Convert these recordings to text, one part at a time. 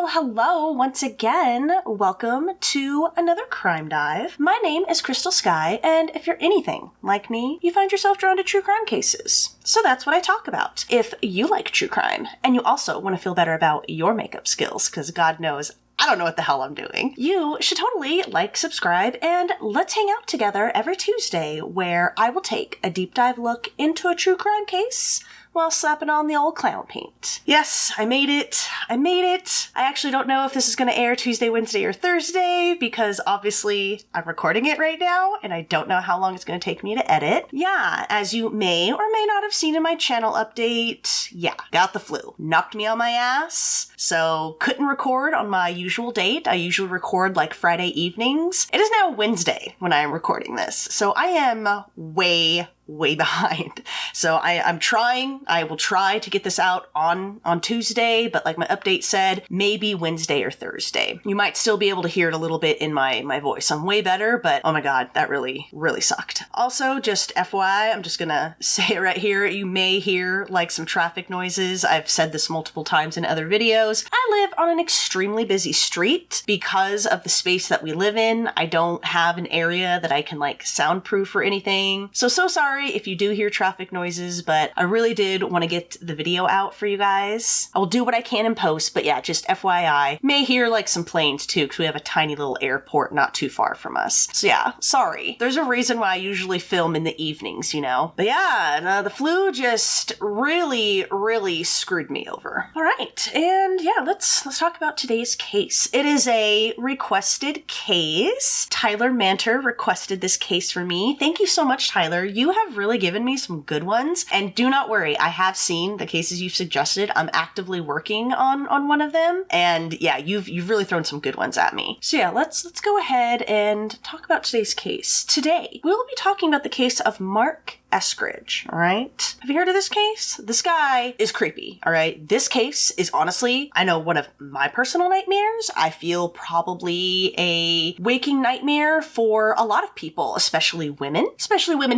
Well, hello once again. Welcome to another Crime Dive. My name is Crystal Sky, and if you're anything like me, you find yourself drawn to true crime cases. So that's what I talk about. If you like true crime, and you also want to feel better about your makeup skills, because God knows I don't know what the hell I'm doing, you should totally like, subscribe, and let's hang out together every Tuesday where I will take a deep dive look into a true crime case while slapping on the old clown paint. Yes, I made it. I actually don't know if this is going to air Tuesday, Wednesday, or Thursday because obviously I'm recording it right now and I don't know how long it's going to take me to edit. Yeah, as you may or may not have seen in my channel update, got the flu. Knocked me on my ass, so couldn't record on my usual date. I usually record like Friday evenings. It is now Wednesday when I am recording this, so I am way behind. So I will try to get this out on Tuesday, but like my update said, maybe Wednesday or Thursday. You might still be able to hear it a little bit in my voice. I'm way better, but oh my God, that really sucked. Also, just FYI, I'm just gonna say it right here. You may hear like some traffic noises. I've said this multiple times in other videos. I live on an extremely busy street because of the space that we live in. I don't have an area that I can like soundproof or anything. So sorry if you do hear traffic noises, but I really did want to get the video out for you guys. I will do what I can in post, but yeah, just FYI. May hear like some planes too, because we have a tiny little airport not too far from us. So yeah, sorry. There's a reason why I usually film in the evenings, you know? But yeah, the flu just really screwed me over. All right, and yeah, let's talk about today's case. It is a requested case. Tyler Manter requested this case for me. Thank you so much, Tyler. You have really given me some good ones, and do not worry, I have seen the cases you've suggested. I'm actively working on one of them, and yeah, you've really thrown some good ones at me. So yeah, let's go ahead and talk about today's case. Today, we'll be talking about the case of Mark Eskridge, all right? Have you heard of this case? This guy is creepy, all right? This case is honestly, I know, one of my personal nightmares. I feel probably a waking nightmare for a lot of people, especially women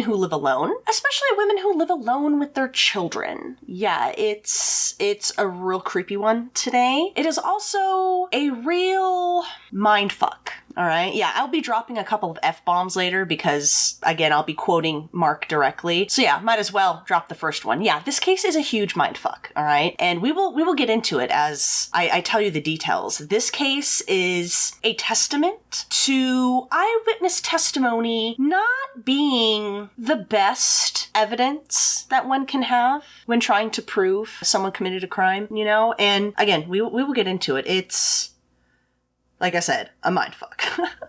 who live alone, especially women who live alone with their children. Yeah, it's a real creepy one today. It is also a real mindfuck. All right. Yeah, I'll be dropping a couple of F-bombs later because, again, I'll be quoting Mark directly. So yeah, might as well drop the first one. Yeah, this case is a huge mindfuck. All right. And we will get into it as I tell you the details. This case is a testament to eyewitness testimony not being the best evidence that one can have when trying to prove someone committed a crime, you know? And again, we will get into it. It's, like I said, a mindfuck.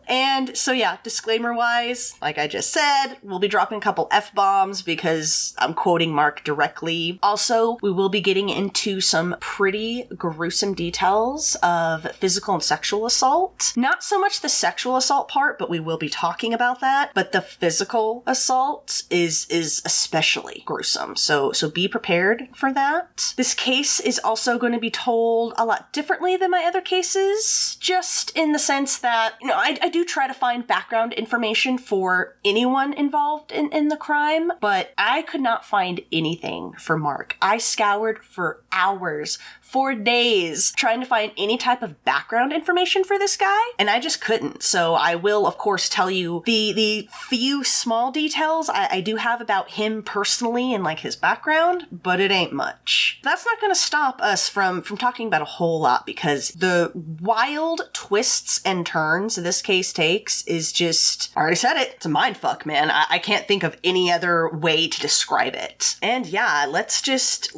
And so yeah, disclaimer-wise, like I just said, we'll be dropping a couple F-bombs because I'm quoting Mark directly. Also, we will be getting into some pretty gruesome details of physical and sexual assault. Not so much the sexual assault part, but we will be talking about that. But the physical assault is especially gruesome. So be prepared for that. This case is also going to be told a lot differently than my other cases, just in the sense that, you know, I do try to find background information for anyone involved in the crime, but I could not find anything for Mark. I scoured for hours, for days, trying to find any type of background information for this guy, and I just couldn't. So I will, of course, tell you the few small details I do have about him personally and like his background, but it ain't much. That's not going to stop us from talking about a whole lot, because the wild twists and turns this case takes is just, I already said it, it's a mindfuck, man. I can't think of any other way to describe it. And yeah, let's just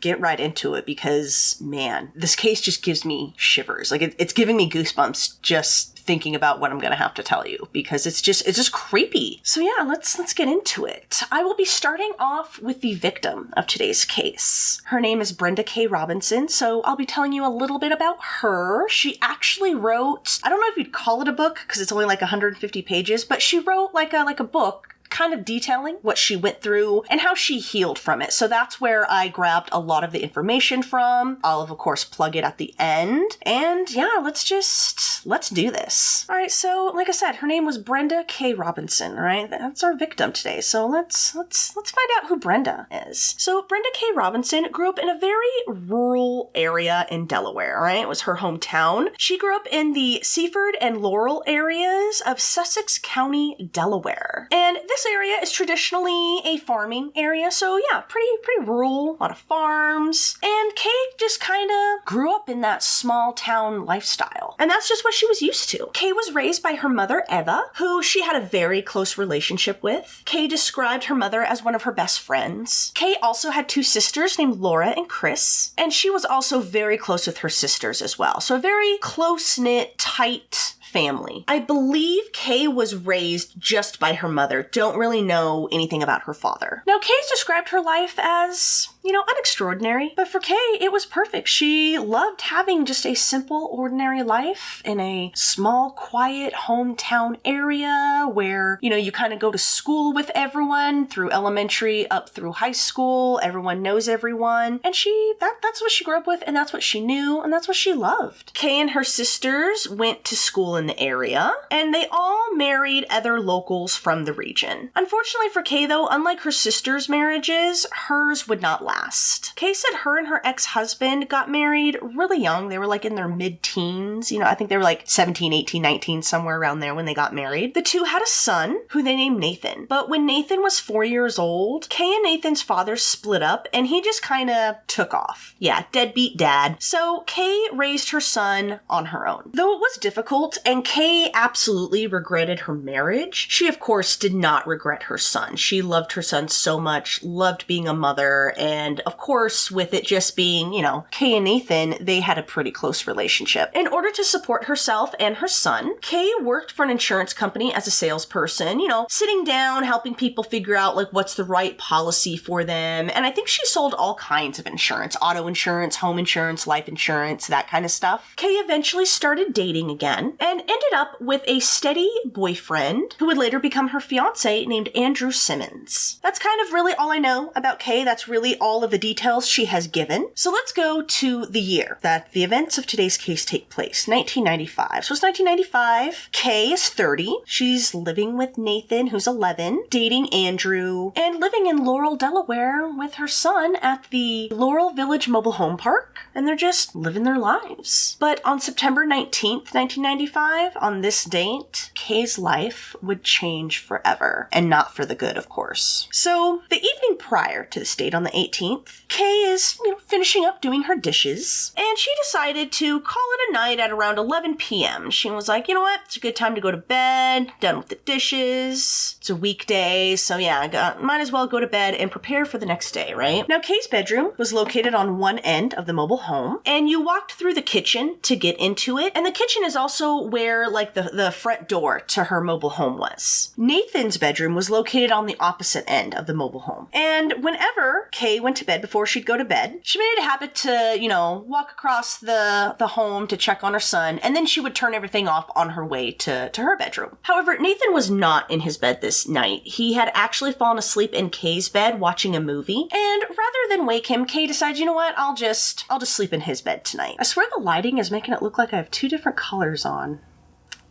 get right into it, because man, this case just gives me shivers. Like it's giving me goosebumps just thinking about what I'm gonna have to tell you, because it's just creepy. So yeah, let's get into it. I will be starting off with the victim of today's case. Her name is Brenda K. Robinson, so I'll be telling you a little bit about her. She actually wrote, I don't know if you'd call it a book because it's only like 150 pages, but she wrote like a book kind of detailing what she went through and how she healed from it. So that's where I grabbed a lot of the information from. I'll, of course, plug it at the end. And yeah, let's do this. All right, so like I said, her name was Brenda K. Robinson, right? That's our victim today. So let's find out who Brenda is. So Brenda K. Robinson grew up in a very rural area in Delaware, right? It was her hometown. She grew up in the Seaford and Laurel areas of Sussex County, Delaware. And this area is traditionally a farming area, so yeah, pretty rural, a lot of farms. And Kay just kind of grew up in that small town lifestyle. And that's just what she was used to. Kay was raised by her mother, Eva, who she had a very close relationship with. Kay described her mother as one of her best friends. Kay also had two sisters named Laura and Chris, and she was also very close with her sisters as well. So a very close-knit, tight family. I believe Kay was raised just by her mother. Don't really know anything about her father. Now, Kay's described her life as, unextraordinary, but for Kay, it was perfect. She loved having just a simple, ordinary life in a small, quiet hometown area where, you kind of go to school with everyone through elementary up through high school. Everyone knows everyone. And that's what she grew up with, and that's what she knew, and that's what she loved. Kay and her sisters went to school in the area, and they all married other locals from the region. Unfortunately for Kay, though, unlike her sister's marriages, hers would not last. Kay said her and her ex-husband got married really young. They were like in their mid-teens. I think they were like 17, 18, 19, somewhere around there when they got married. The two had a son who they named Nathan. But when Nathan was 4 years old, Kay and Nathan's father split up, and he just kind of took off. Yeah, deadbeat dad. So Kay raised her son on her own. Though it was difficult, and Kay absolutely regretted her marriage, she of course did not regret her son. She loved her son so much, loved being a mother, and of course with it just being, Kay and Nathan, they had a pretty close relationship. In order to support herself and her son, Kay worked for an insurance company as a salesperson, sitting down, helping people figure out what's the right policy for them. And I think she sold all kinds of insurance, auto insurance, home insurance, life insurance, that kind of stuff. Kay eventually started dating again and ended up with a steady boyfriend who would later become her fiance named Andrew Simmons. That's kind of really all I know about Kay. That's really all of the details she has given. So let's go to the year that the events of today's case take place, 1995. So it's 1995. Kay is 30. She's living with Nathan, who's 11, dating Andrew, and living in Laurel, Delaware with her son at the Laurel Village Mobile Home Park. And they're just living their lives. But on September 19th, 1995, on this date, Kay's life would change forever. And not for the good, of course. So the evening prior to this date, on the 18th, Kay is, finishing up doing her dishes. And she decided to call it a night at around 11 p.m. She was like, you know what? It's a good time to go to bed. Done with the dishes. It's a weekday. So yeah, might as well go to bed and prepare for the next day, right? Now, Kay's bedroom was located on one end of the mobile home. And you walked through the kitchen to get into it. And the kitchen is also where the front door to her mobile home was. Nathan's bedroom was located on the opposite end of the mobile home. And whenever Kay went to bed, before she'd go to bed, she made it a habit to, walk across the home to check on her son, and then she would turn everything off on her way to her bedroom. However, Nathan was not in his bed this night. He had actually fallen asleep in Kay's bed watching a movie, and rather than wake him, Kay decides, you know what, I'll just sleep in his bed tonight. I swear the lighting is making it look like I have two different colors on.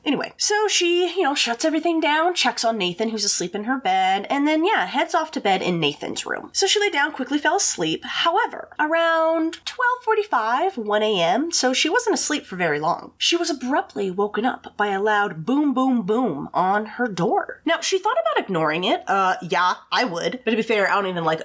Anyway, so she, shuts everything down, checks on Nathan, who's asleep in her bed, and then, heads off to bed in Nathan's room. So she lay down, quickly fell asleep. However, around 12:45, 1 a.m., so she wasn't asleep for very long, she was abruptly woken up by a loud boom, boom, boom on her door. Now, she thought about ignoring it. Yeah, I would. But to be fair, I don't even like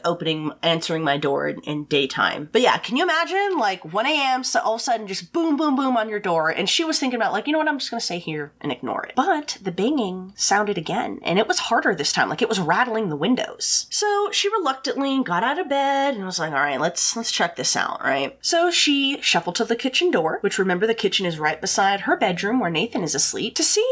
answering my door in daytime. But yeah, can you imagine, 1 a.m., so all of a sudden just boom, boom, boom on your door, and she was thinking about, you know what, I'm just gonna stay here and ignore it. But the banging sounded again, and it was harder this time, it was rattling the windows. So she reluctantly got out of bed and was like, all right, let's check this out, right? So she shuffled to the kitchen door, which, remember, the kitchen is right beside her bedroom where Nathan is asleep, to see,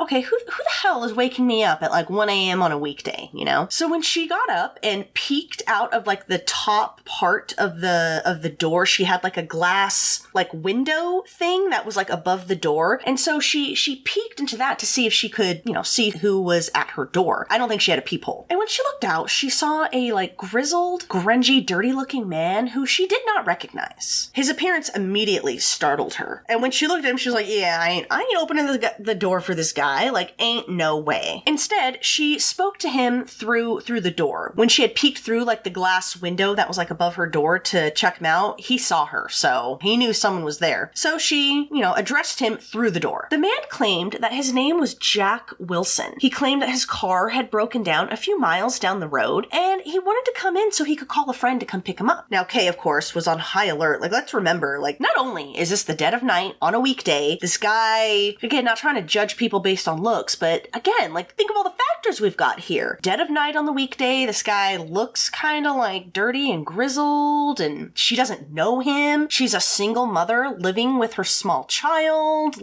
okay, who the hell is waking me up at 1 a.m. on a weekday, So when she got up and peeked out of the top part of the door, she had a glass window thing that was above the door. And so she she peeked into that to see if she could, see who was at her door. I don't think she had a peephole. And when she looked out, she saw a, grizzled, grungy, dirty-looking man who she did not recognize. His appearance immediately startled her. And when she looked at him, she was like, yeah, I ain't opening the door for this guy. Ain't no way. Instead, she spoke to him through the door. When she had peeked through, the glass window that was, above her door to check him out, he saw her, so he knew someone was there. So she, addressed him through the door. The man claimed that his name was Jack Wilson. He claimed that his car had broken down a few miles down the road, and he wanted to come in so he could call a friend to come pick him up. Now, Kay, of course, was on high alert. Let's remember, not only is this the dead of night on a weekday, this guy, again, not trying to judge people based on looks, but again, think of all the factors we've got here. Dead of night on the weekday, this guy looks kind of dirty and grizzled, and she doesn't know him. She's a single mother living with her small child.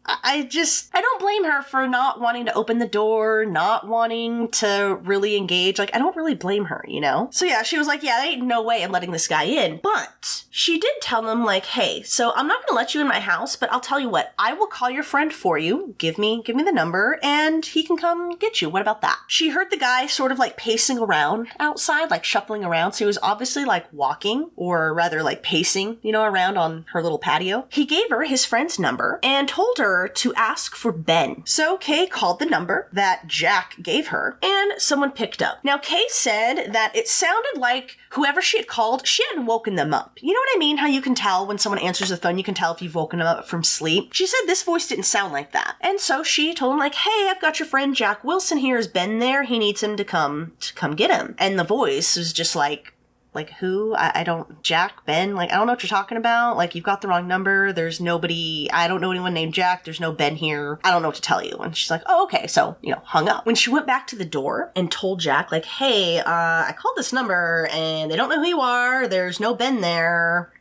I don't blame her for not wanting to open the door, not wanting to really engage. I don't really blame her, So yeah, she was like, yeah, there ain't no way I'm letting this guy in. But she did tell him, hey, so I'm not going to let you in my house, but I'll tell you what, I will call your friend for you. Give me the number and he can come get you. What about that? She heard the guy sort of pacing around outside, shuffling around. So he was obviously walking, or rather pacing, around on her little patio. He gave her his friend's number and told her to ask for Ben. So Kay called the number that Jack gave her, and someone picked up. Now, Kay said that it sounded like whoever she had called, she hadn't woken them up. You know what I mean? How you can tell when someone answers the phone, you can tell if you've woken them up from sleep. She said this voice didn't sound like that. And so she told him hey, I've got your friend Jack Wilson here. Is Ben there? He needs him to come get him. And the voice was just who? I don't, Jack, Ben, I don't know what you're talking about. You've got the wrong number. There's nobody, I don't know anyone named Jack. There's no Ben here. I don't know what to tell you. And she's like, oh, okay. So, hung up. When she went back to the door and told Jack, hey, I called this number and they don't know who you are. There's no Ben there.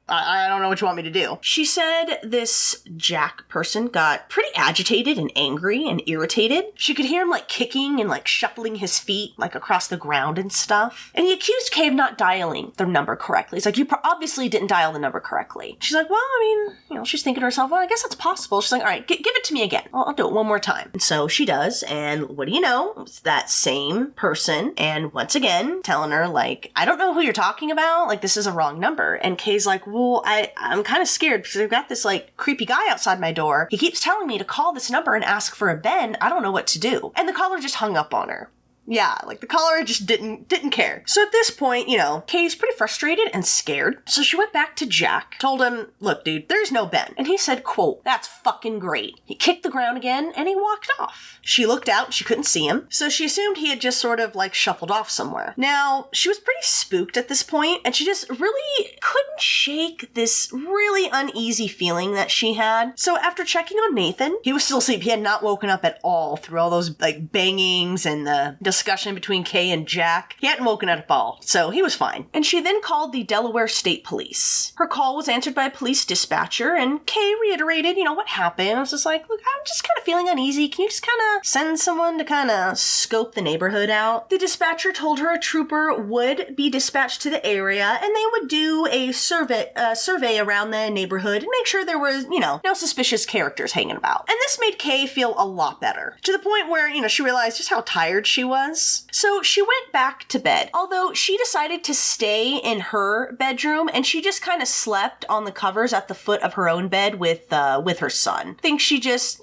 I don't know what you want me to do. She said this Jack person got pretty agitated and angry and irritated. She could hear him kicking and shuffling his feet across the ground and stuff. And he accused Kay of not dialing the number correctly. It's you obviously didn't dial the number correctly. She's like, well, I mean, she's thinking to herself, well, I guess that's possible. She's like, all right, give it to me again. I'll do it one more time. And so she does. And what do you know? It's that same person. And once again, telling her I don't know who you're talking about. This is a wrong number. And Kay's like, well, I'm kind of scared because I've got this creepy guy outside my door. He keeps telling me to call this number and ask for a Ben. I don't know what to do. And the caller just hung up on her. Yeah, the caller just didn't care. So at this point, Kay's pretty frustrated and scared. So she went back to Jack, told him, look, dude, there's no Ben. And he said, quote, that's fucking great. He kicked the ground again and he walked off. She looked out, she couldn't see him. So she assumed he had just sort of shuffled off somewhere. Now, she was pretty spooked at this point and she just really couldn't shake this really uneasy feeling that she had. So after checking on Nathan, he was still asleep. He had not woken up at all through all those bangings and the discussion between Kay and Jack. He hadn't woken up at all, so he was fine. And she then called the Delaware State Police. Her call was answered by a police dispatcher, and Kay reiterated, what happened. I was just look, I'm just kind of feeling uneasy. Can you just kind of send someone to kind of scope the neighborhood out? The dispatcher told her a trooper would be dispatched to the area, and they would do a survey around the neighborhood and make sure there was, no suspicious characters hanging about. And this made Kay feel a lot better, to the point where, she realized just how tired she was. So she went back to bed, although she decided to stay in her bedroom and she just kind of slept on the covers at the foot of her own bed with her son. I think she just,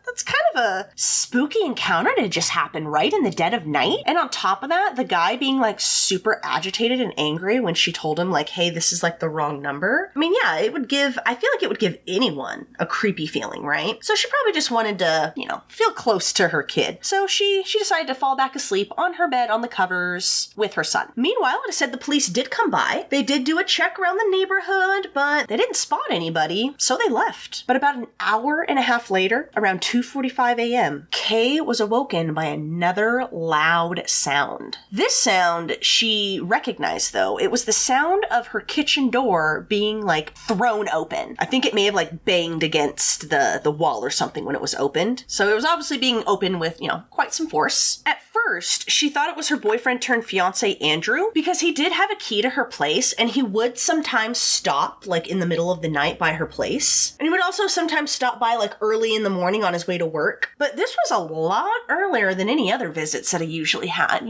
that's kind of a spooky encounter to just happen right in the dead of night. And on top of that, the guy being super agitated and angry when she told him hey, this is the wrong number. I mean, yeah, I feel like it would give anyone a creepy feeling, right? So she probably just wanted to, feel close to her kid. So she decided to fall back asleep on her bed on the covers with her son. Meanwhile, it said the police did come by. They did do a check around the neighborhood, but they didn't spot anybody, so they left. But about an hour and a half later, around 2:15 2:45 a.m., Kay was awoken by another loud sound. This sound she recognized, though. It was the sound of her kitchen door being, like, thrown open. I think it may have, like, banged against the wall or something when it was opened. So it was obviously being opened with, quite some force. At first, she thought it was her boyfriend turned fiance, Andrew, because he did have a key to her place, and he would sometimes stop, like, in the middle of the night by her place. And he would also sometimes stop by, like, early in the morning on his way to work. But this was a lot earlier than any other visits that he usually had,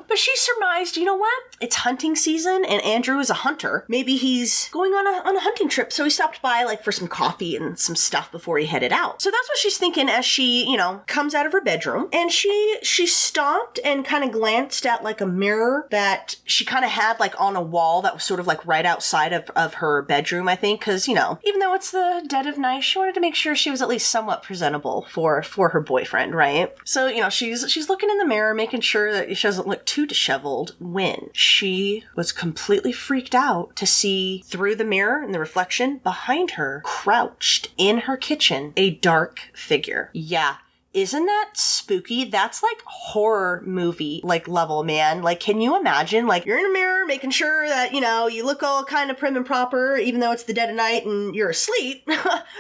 But she surmised, you know what? It's hunting season, and Andrew is a hunter. Maybe he's going on a hunting trip, so he stopped by, like, for some coffee and some stuff before he headed out. So that's what she's thinking as she, comes out of her bedroom. And she stopped and kind of glanced at, like, a mirror that she kind of had, like, on a wall that was sort of, like, right outside of her bedroom, I think, because, even though it's the dead of night, she wanted to make sure she was at least somewhat presentable for her boyfriend, right? So, she's looking in the mirror, making sure that she doesn't look too disheveled, when she was completely freaked out to see through the mirror and the reflection behind her, crouched in her kitchen, a dark figure. Yeah. Isn't that spooky? That's like horror movie, like, level, man. Like, can you imagine? Like, you're in a mirror making sure that, you look all kind of prim and proper, even though it's the dead of night and you're asleep,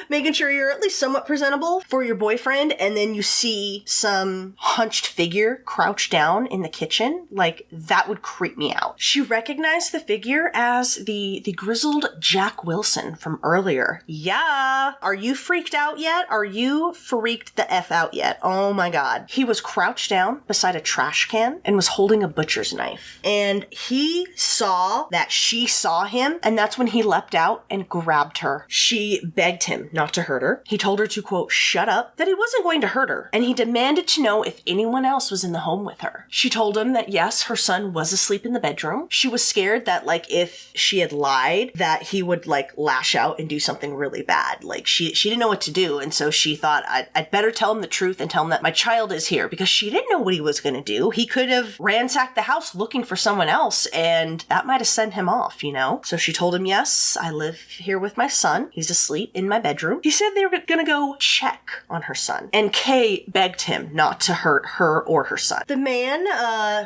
making sure you're at least somewhat presentable for your boyfriend, and then you see some hunched figure crouched down in the kitchen. Like, that would creep me out. She recognized the figure as the grizzled Jack Wilson from earlier. Yeah. Are you freaked out yet? Are you freaked the F out yet? Oh my God. He was crouched down beside a trash can and was holding a butcher's knife. And he saw that she saw him, and that's when he leapt out and grabbed her. She begged him not to hurt her. He told her to, quote, shut up, that he wasn't going to hurt her, and he demanded to know if anyone else was in the home with her. She told him that yes, her son was asleep in the bedroom. She was scared that, like, if she had lied, that he would, like, lash out and do something really bad. Like, she didn't know what to do, and so she thought, I'd better tell him the truth and tell him that my child is here, because she didn't know what he was going to do. He could have ransacked the house looking for someone else, and that might have sent him off, So she told him, yes, I live here with my son. He's asleep in my bedroom. He said they were going to go check on her son, and Kay begged him not to hurt her or her son. The man,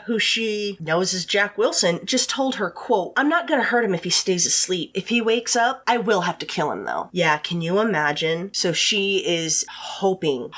who she knows as Jack Wilson, just told her, quote, I'm not going to hurt him if he stays asleep. If he wakes up, I will have to kill him, though. Yeah, can you imagine? So she is hoping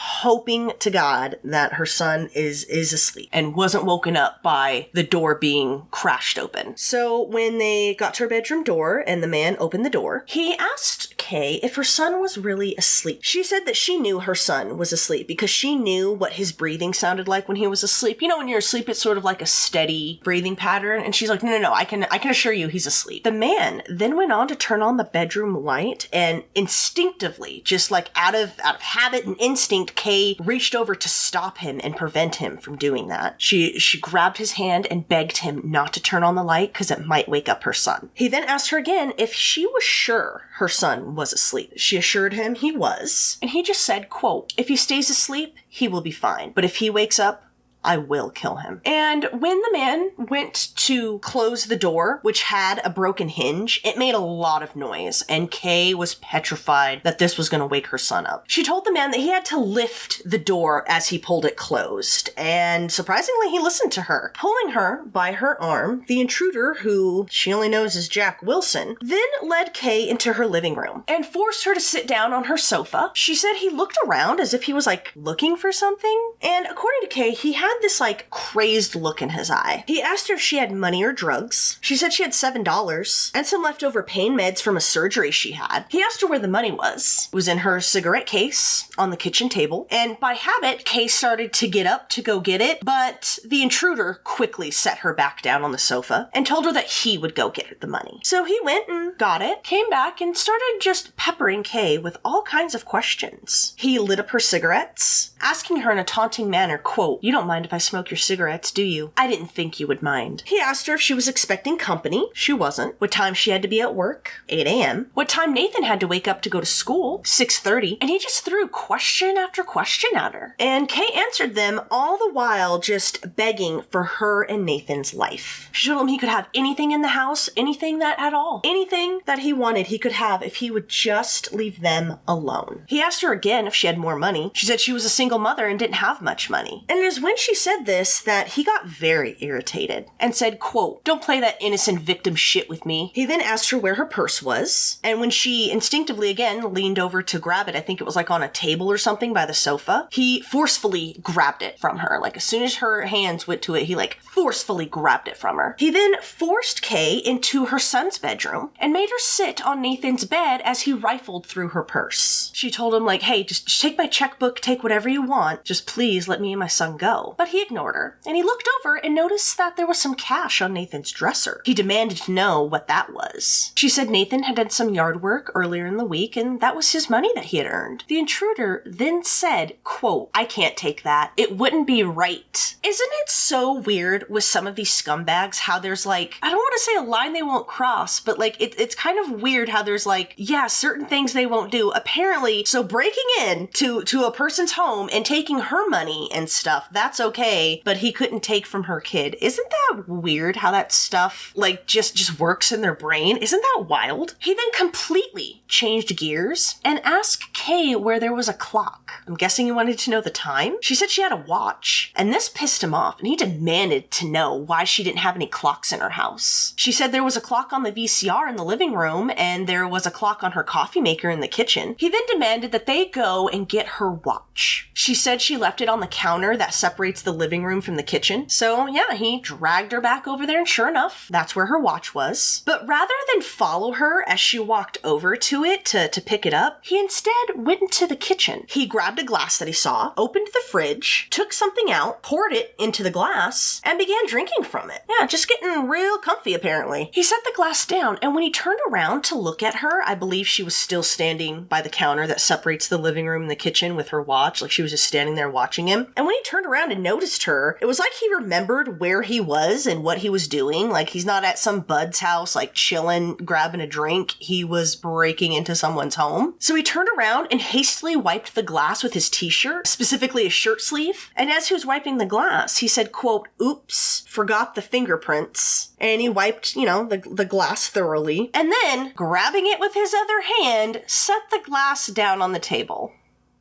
to God that her son is asleep and wasn't woken up by the door being crashed open. So when they got to her bedroom door and the man opened the door, he asked Kay if her son was really asleep. She said that she knew her son was asleep because she knew what his breathing sounded like when he was asleep. When you're asleep, it's sort of like a steady breathing pattern. And she's like, no, I can assure you he's asleep. The man then went on to turn on the bedroom light, and instinctively, just like out of habit and instinct, Kay reached over to stop him and prevent him from doing that. She grabbed his hand and begged him not to turn on the light because it might wake up her son. He then asked her again if she was sure her son was asleep. She assured him he was, and he just said, quote, if he stays asleep, he will be fine. But if he wakes up, I will kill him. And when the man went to close the door, which had a broken hinge, it made a lot of noise, and Kay was petrified that this was going to wake her son up. She told the man that he had to lift the door as he pulled it closed, and surprisingly, he listened to her. Pulling her by her arm, the intruder, who she only knows as Jack Wilson, then led Kay into her living room and forced her to sit down on her sofa. She said he looked around as if he was, like, looking for something, and according to Kay, he had this, like, crazed look in his eye. He asked her if she had money or drugs. She said she had $7 and some leftover pain meds from a surgery she had. He asked her where the money was. It was in her cigarette case on the kitchen table, and by habit, Kay started to get up to go get it, but the intruder quickly set her back down on the sofa and told her that he would go get the money. So he went and got it, came back, and started just peppering Kay with all kinds of questions. He lit up her cigarettes, asking her in a taunting manner, quote, you don't mind mind if I smoke your cigarettes, do you? I didn't think you would mind. He asked her if she was expecting company. She wasn't. What time she had to be at work? 8 a.m. What time Nathan had to wake up to go to school? 6:30. And he just threw question after question at her. And Kay answered them, all the while just begging for her and Nathan's life. She told him he could have anything in the house, anything that at all. Anything that he wanted he could have if he would just leave them alone. He asked her again if she had more money. She said she was a single mother and didn't have much money. And it is when she said this that he got very irritated and said, quote, don't play that innocent victim shit with me. He then asked her where her purse was. And when she instinctively again leaned over to grab it, I think it was like on a table or something by the sofa, he forcefully grabbed it from her. Like as soon as her hands went to it, he like forcefully grabbed it from her. He then forced Kay into her son's bedroom and made her sit on Nathan's bed as he rifled through her purse. She told him like, hey, just take my checkbook, take whatever you want. Just please let me and my son go. But he ignored her and he looked over and noticed that there was some cash on Nathan's dresser. He demanded to know what that was. She said Nathan had done some yard work earlier in the week and that was his money that he had earned. The intruder then said, quote, I can't take that. It wouldn't be right. Isn't it so weird with some of these scumbags how there's like, I don't want to say a line they won't cross, but like it's kind of weird how there's like, yeah, certain things they won't do. Apparently, so breaking in to a person's home and taking her money and stuff, that's okay, but he couldn't take from her kid. Isn't that weird how that stuff like just works in their brain? Isn't that wild? He then completely changed gears and asked Kay where there was a clock. I'm guessing he wanted to know the time. She said she had a watch, and this pissed him off, and he demanded to know why she didn't have any clocks in her house. She said there was a clock on the VCR in the living room, and there was a clock on her coffee maker in the kitchen. He then demanded that they go and get her watch. She said she left it on the counter that separates the living room from the kitchen. So yeah, he dragged her back over there, and sure enough, that's where her watch was. But rather than follow her as she walked over to it to pick it up, he instead went into the kitchen. He grabbed a glass that he saw, opened the fridge, took something out, poured it into the glass, and began drinking from it. Yeah, just getting real comfy apparently. He set the glass down, and when he turned around to look at her, I believe she was still standing by the counter that separates the living room and the kitchen with her watch, like she was just standing there watching him. And when he turned around and noticed her, it was like he remembered where he was and what he was doing. Like he's not at some bud's house, like chilling, grabbing a drink. He was breaking into someone's home. So he turned around and hastily wiped the glass with his t-shirt, specifically his shirt sleeve. And as he was wiping the glass, he said, quote, oops, forgot the fingerprints. And he wiped, the glass thoroughly. And then, grabbing it with his other hand, set the glass down on the table.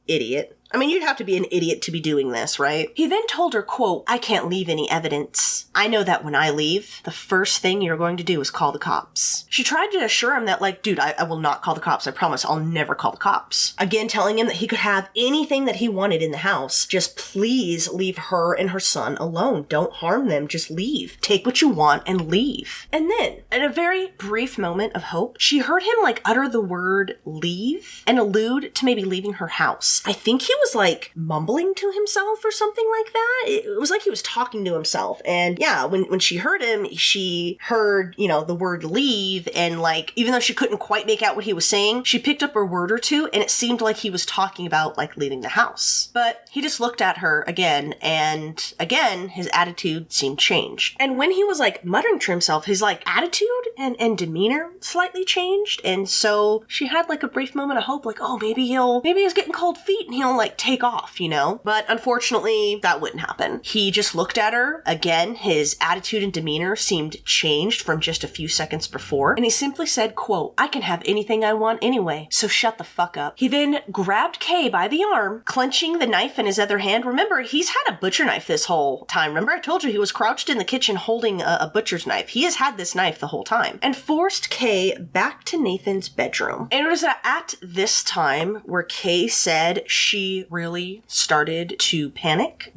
Idiot. I mean, you'd have to be an idiot to be doing this, right? He then told her, quote, I can't leave any evidence. I know that when I leave, the first thing you're going to do is call the cops. She tried to assure him that, like, dude, I will not call the cops. I promise I'll never call the cops. Again, telling him that he could have anything that he wanted in the house. Just please leave her and her son alone. Don't harm them. Just leave. Take what you want and leave. And then, in a very brief moment of hope, she heard him, like, utter the word leave and allude to maybe leaving her house. I think he was like mumbling to himself or something like that. It was like he was talking to himself. And yeah, when she heard him, she heard, the word leave, and like, even though she couldn't quite make out what he was saying, she picked up a word or two, and it seemed like he was talking about like leaving the house. But he just looked at her again, and again, his attitude seemed changed. And when he was like muttering to himself, his like attitude and demeanor slightly changed. And so she had like a brief moment of hope, like, oh, maybe he's getting cold feet and he'll like take off, But unfortunately, that wouldn't happen. He just looked at her. Again, his attitude and demeanor seemed changed from just a few seconds before. And he simply said, quote, I can have anything I want anyway, so shut the fuck up. He then grabbed Kay by the arm, clenching the knife in his other hand. Remember, he's had a butcher knife this whole time. Remember, I told you he was crouched in the kitchen holding a butcher's knife. He has had this knife the whole time. And forced Kay back to Nathan's bedroom. And it was at this time where Kay said she really started to panic,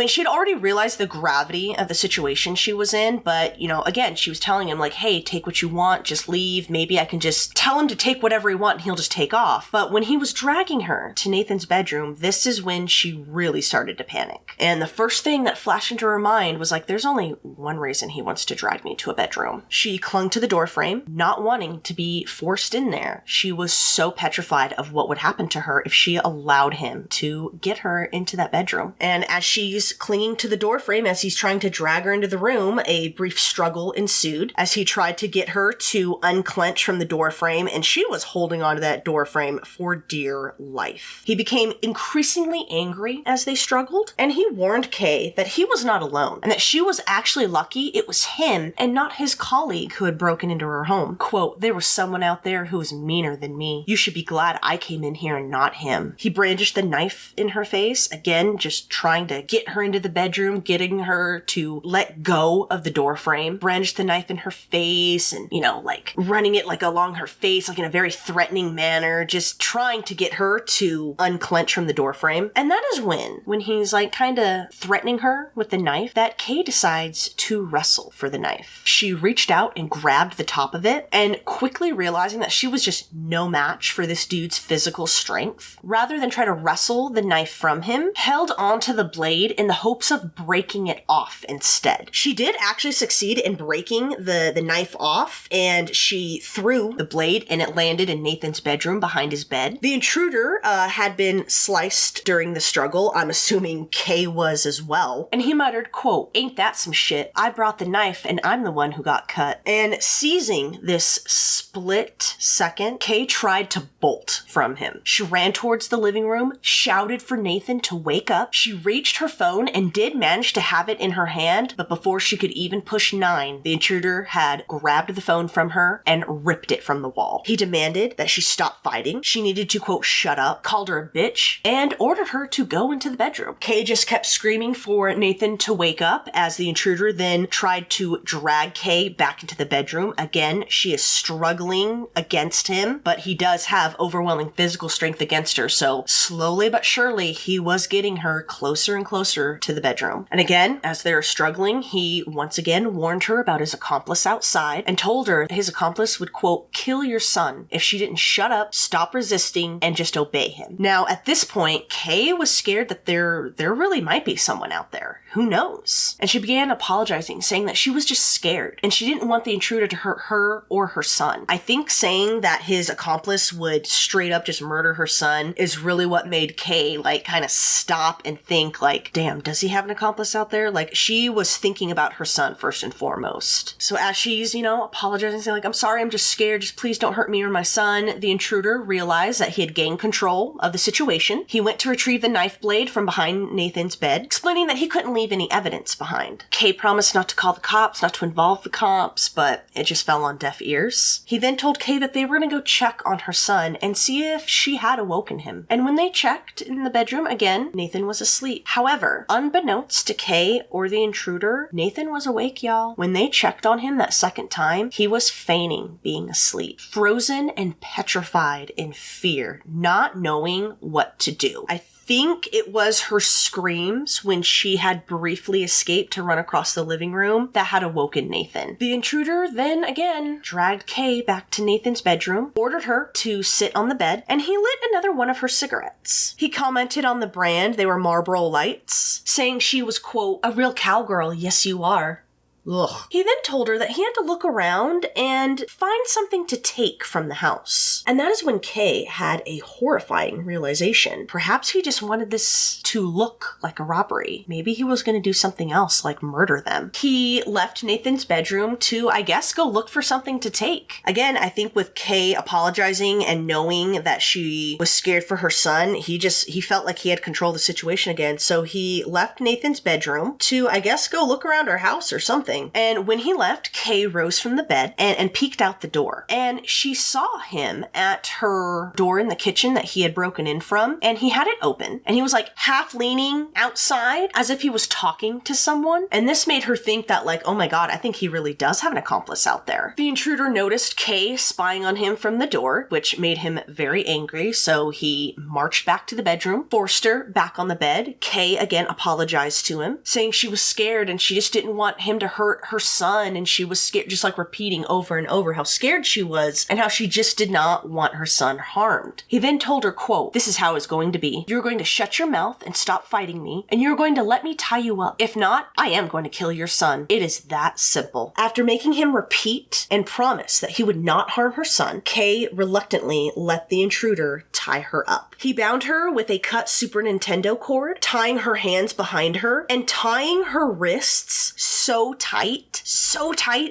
she had already realized the gravity of the situation she was in, but, again, she was telling him, like, hey, take what you want, just leave, maybe I can just tell him to take whatever he wants and he'll just take off. But when he was dragging her to Nathan's bedroom, this is when she really started to panic. And the first thing that flashed into her mind was like, there's only one reason he wants to drag me to a bedroom. She clung to the doorframe, not wanting to be forced in there. She was so petrified of what would happen to to her if she allowed him to get her into that bedroom. And as she's clinging to the doorframe, as he's trying to drag her into the room, a brief struggle ensued as he tried to get her to unclench from the doorframe, and she was holding onto that doorframe for dear life. He became increasingly angry as they struggled, and he warned Kay that he was not alone, and that she was actually lucky it was him and not his colleague who had broken into her home. Quote, "There was someone out there who was meaner than me. You should be glad I came in here and not him." He brandished the knife in her face, again, just trying to get her into the bedroom, getting her to let go of the door frame. Brandished the knife in her face and, like running it like along her face, like in a very threatening manner, just trying to get her to unclench from the door frame. And that is when he's like kind of threatening her with the knife, that Kay decides to wrestle for the knife. She reached out and grabbed the top of it, and quickly realizing that she was just no match for this dude's physical strength, rather than try to wrestle the knife from him, held onto the blade in the hopes of breaking it off instead. She did actually succeed in breaking the knife off, and she threw the blade and it landed in Nathan's bedroom behind his bed. The intruder had been sliced during the struggle. I'm assuming Kay was as well. And he muttered, quote, "Ain't that some shit? I brought the knife and I'm the one who got cut." And seizing this split second, Kay tried to bolt from him. She ran towards the living room, shouted for Nathan to wake up. She reached her phone and did manage to have it in her hand, but before she could even push 9, the intruder had grabbed the phone from her and ripped it from the wall. He demanded that she stop fighting. She needed to, quote, "shut up," called her a bitch, and ordered her to go into the bedroom. Kay just kept screaming for Nathan to wake up as the intruder then tried to drag Kay back into the bedroom. Again, she is struggling against him, but he does have overwhelming physical strength against her, so slowly but surely he was getting her closer and closer to the bedroom. And again, as they're struggling, he once again warned her about his accomplice outside and told her his accomplice would, quote, "kill your son if she didn't shut up, stop resisting, and just obey him." Now, at this point, Kay was scared that there really might be someone out there. Who knows? And she began apologizing, saying that she was just scared and she didn't want the intruder to hurt her or her son. I think saying that his accomplice would straight up just murder her son is really what made Kay kind of stop and think damn, does he have an accomplice out there? She was thinking about her son first and foremost. So as she's, apologizing, saying "I'm sorry, I'm just scared, just please don't hurt me or my son," the intruder realized that he had gained control of the situation. He went to retrieve the knife blade from behind Nathan's bed, explaining that he couldn't leave any evidence behind. Kay promised not to call the cops, not to involve the cops, but it just fell on deaf ears. He then told Kay that they were going to go check on her son and see if she had awoken him. And when they checked in the bedroom again, Nathan was asleep. However, unbeknownst to Kay or the intruder, Nathan was awake, y'all. When they checked on him that second time, he was feigning being asleep, frozen and petrified in fear, not knowing what to do. I think it was her screams when she had briefly escaped to run across the living room that had awoken Nathan. The intruder then again dragged Kay back to Nathan's bedroom, ordered her to sit on the bed, and he lit another one of her cigarettes. He commented on the brand, they were Marlboro Lights, saying she was, quote, "a real cowgirl, yes you are." Ugh. He then told her that he had to look around and find something to take from the house. And that is when Kay had a horrifying realization. Perhaps he just wanted this to look like a robbery. Maybe he was going to do something else, like murder them. He left Nathan's bedroom to, I guess, go look for something to take. Again, I think with Kay apologizing and knowing that she was scared for her son, he felt like he had control of the situation again. So he left Nathan's bedroom to, I guess, go look around her house or something. And when he left, Kay rose from the bed and peeked out the door. And she saw him at her door in the kitchen that he had broken in from, and he had it open. And he was half leaning outside as if he was talking to someone. And this made her think that oh my God, I think he really does have an accomplice out there. The intruder noticed Kay spying on him from the door, which made him very angry. So he marched back to the bedroom, forced her back on the bed. Kay again apologized to him, saying she was scared and she just didn't want him to hurt her son, and she was scared, just repeating over and over how scared she was and how she just did not want her son harmed. He then told her, quote, "This is how it's going to be. You're going to shut your mouth and stop fighting me, and you're going to let me tie you up. If not, I am going to kill your son. It is that simple." After making him repeat and promise that he would not harm her son, Kay reluctantly let the intruder tie tie her up. He bound her with a cut Super Nintendo cord, tying her hands behind her and tying her wrists so tight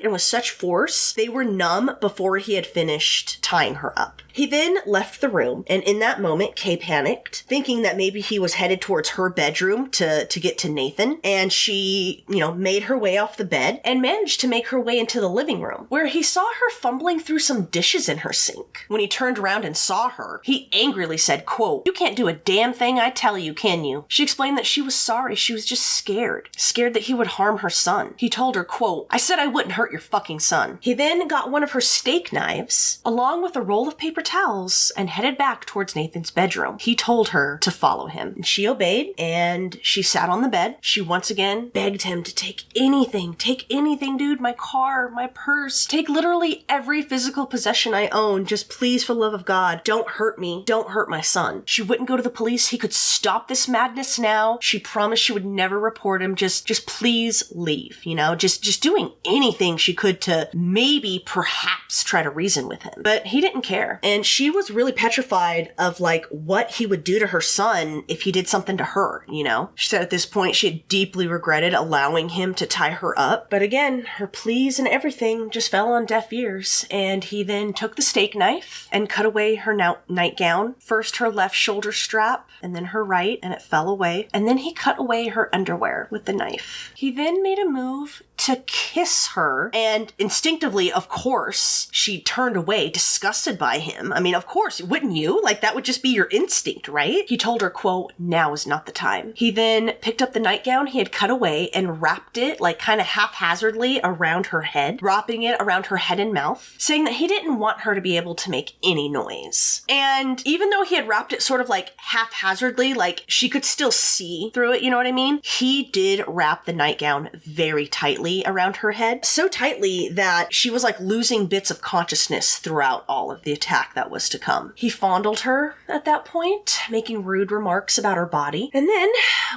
and with such force, they were numb before he had finished tying her up. He then left the room, and in that moment, Kay panicked, thinking that maybe he was headed towards her bedroom to get to Nathan, and she, made her way off the bed and managed to make her way into the living room, where he saw her fumbling through some dishes in her sink. When he turned around and saw her, he angrily said, quote, "You can't do a damn thing I tell you, can you?" She explained that she was sorry, she was just scared that he would harm her son. He told her, quote, "I said I wouldn't hurt your fucking son." He then got one of her steak knives, along with a roll of paper towels, and headed back towards Nathan's bedroom. He told her to follow him, and she obeyed, and she sat on the bed. She once again begged him to take anything, dude, my car, my purse, take literally every physical possession I own, just please, for the love of God, don't hurt me, don't hurt my son. She wouldn't go to the police, he could stop this madness now. She promised she would never report him, just please leave, just doing anything she could to maybe, perhaps try to reason with him. But he didn't care, and she was really petrified of what he would do to her son if he did something to her, She said at this point she had deeply regretted allowing him to tie her up, but again, her pleas and everything just fell on deaf ears, and he then took the steak knife and cut away her nightgown, first her left shoulder strap, and then her right, and it fell away, and then he cut away her underwear with the knife. He then made a move to kiss her, and instinctively, of course, she turned away, disgusted by him. I mean, of course, wouldn't you? That would just be your instinct, right? He told her, quote, "Now is not the time." He then picked up the nightgown he had cut away and wrapped it, kind of haphazardly around her head, wrapping it around her head and mouth, saying that he didn't want her to be able to make any noise. And even though he had wrapped it sort of haphazardly, she could still see through it, you know what I mean? He did wrap the nightgown very tightly around her head, so tightly that she was losing bits of consciousness throughout all of the attack that was to come. He fondled her at that point, making rude remarks about her body, and then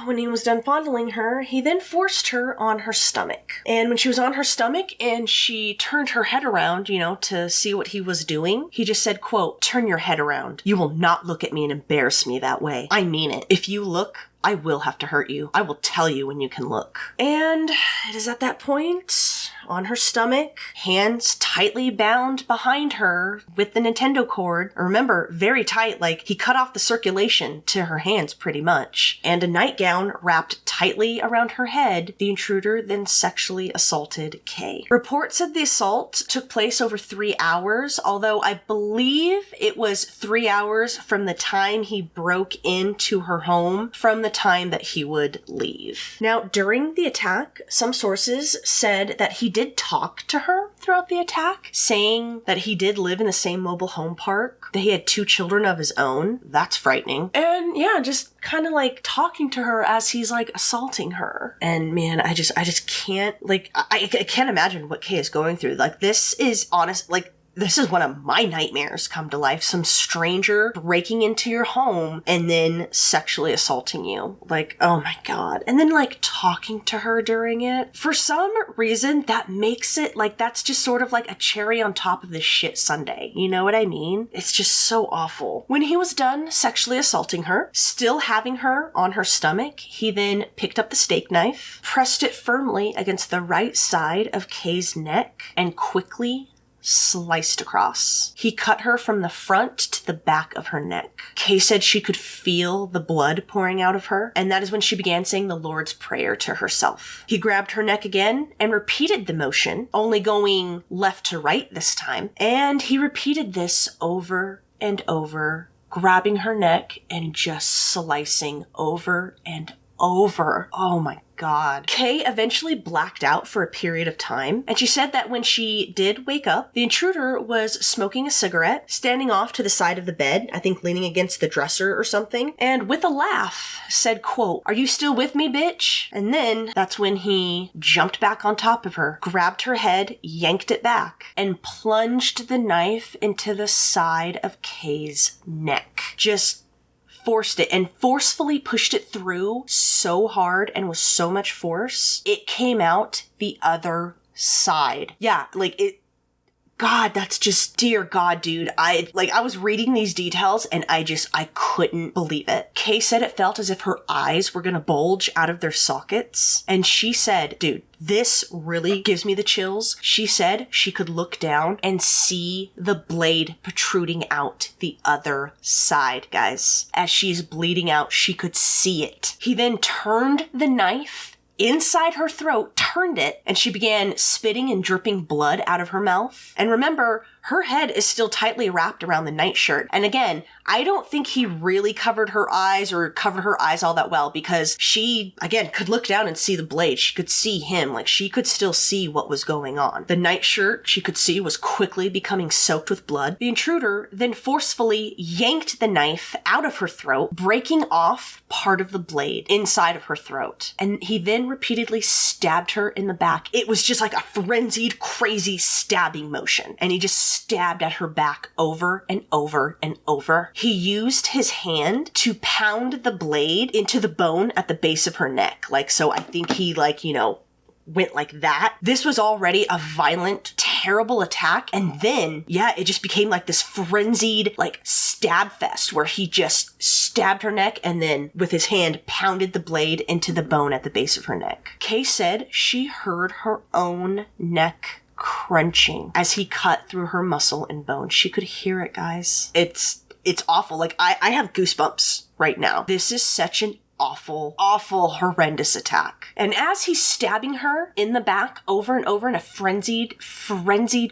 when he was done fondling her, he then forced her on her stomach. And when she was on her stomach and she turned her head around, to see what he was doing, he just said, quote, "Turn your head around. You will not look at me and embarrass me that way. I mean it. If you look, I will have to hurt you. I will tell you when you can look." And it is at that point, on her stomach, hands tightly bound behind her with the Nintendo cord. Remember, very tight, he cut off the circulation to her hands pretty much. And a nightgown wrapped tightly around her head, the intruder then sexually assaulted Kay. Reports said the assault took place over 3 hours, although I believe it was 3 hours from the time he broke into her home from the time that he would leave. Now, during the attack, some sources said that he did talk to her throughout the attack, saying that he did live in the same mobile home park, that he had 2 children of his own. That's frightening. And yeah, just kind of talking to her as he's assaulting her. And man, I just can't, I can't imagine what Kay is going through. This is honest, this is one of my nightmares come to life. Some stranger breaking into your home and then sexually assaulting you. Oh my God. And then talking to her during it. For some reason, that makes it that's just sort of a cherry on top of this shit sundae. You know what I mean? It's just so awful. When he was done sexually assaulting her, still having her on her stomach, he then picked up the steak knife, pressed it firmly against the right side of Kay's neck, and quickly sliced across. He cut her from the front to the back of her neck. Kay said she could feel the blood pouring out of her, and that is when she began saying the Lord's Prayer to herself. He grabbed her neck again and repeated the motion, only going left to right this time, and he repeated this over and over, grabbing her neck and just slicing over and over. Oh my God. Kay eventually blacked out for a period of time, and she said that when she did wake up, the intruder was smoking a cigarette, standing off to the side of the bed, I think leaning against the dresser or something, and with a laugh said, quote, "Are you still with me, bitch?" And then that's when he jumped back on top of her, grabbed her head, yanked it back, and plunged the knife into the side of Kay's neck. Just forced it and forcefully pushed it through so hard and with so much force, it came out the other side. Yeah, God, that's just, dear God, dude. I was reading these details and I couldn't believe it. Kay said it felt as if her eyes were gonna bulge out of their sockets. And she said, dude, this really gives me the chills. She said she could look down and see the blade protruding out the other side, guys. As she's bleeding out, she could see it. He then turned the knife inside her throat, turned it, and she began spitting and dripping blood out of her mouth. And remember, her head is still tightly wrapped around the nightshirt. And again, I don't think he really covered her eyes or covered her eyes all that well, because she, again, could look down and see the blade. She could see him. Like, she could still see what was going on. The nightshirt, she could see, was quickly becoming soaked with blood. The intruder then forcefully yanked the knife out of her throat, breaking off part of the blade inside of her throat. And he then repeatedly stabbed her in the back. It was just like a frenzied, crazy stabbing motion. And he just stabbed at her back over and over and over. He used his hand to pound the blade into the bone at the base of her neck. Like, so I think he, like, you know, went like that. This was already a violent, terrible attack. And then, yeah, it just became like this frenzied, like, stab fest where he just stabbed her neck and then with his hand pounded the blade into the bone at the base of her neck. Kay said she heard her own neck crunching as he cut through her muscle and bone. She could hear it, guys. It's awful. Like, I have goosebumps right now. This is such an awful, horrendous attack. And as he's stabbing her in the back over and over in a frenzied,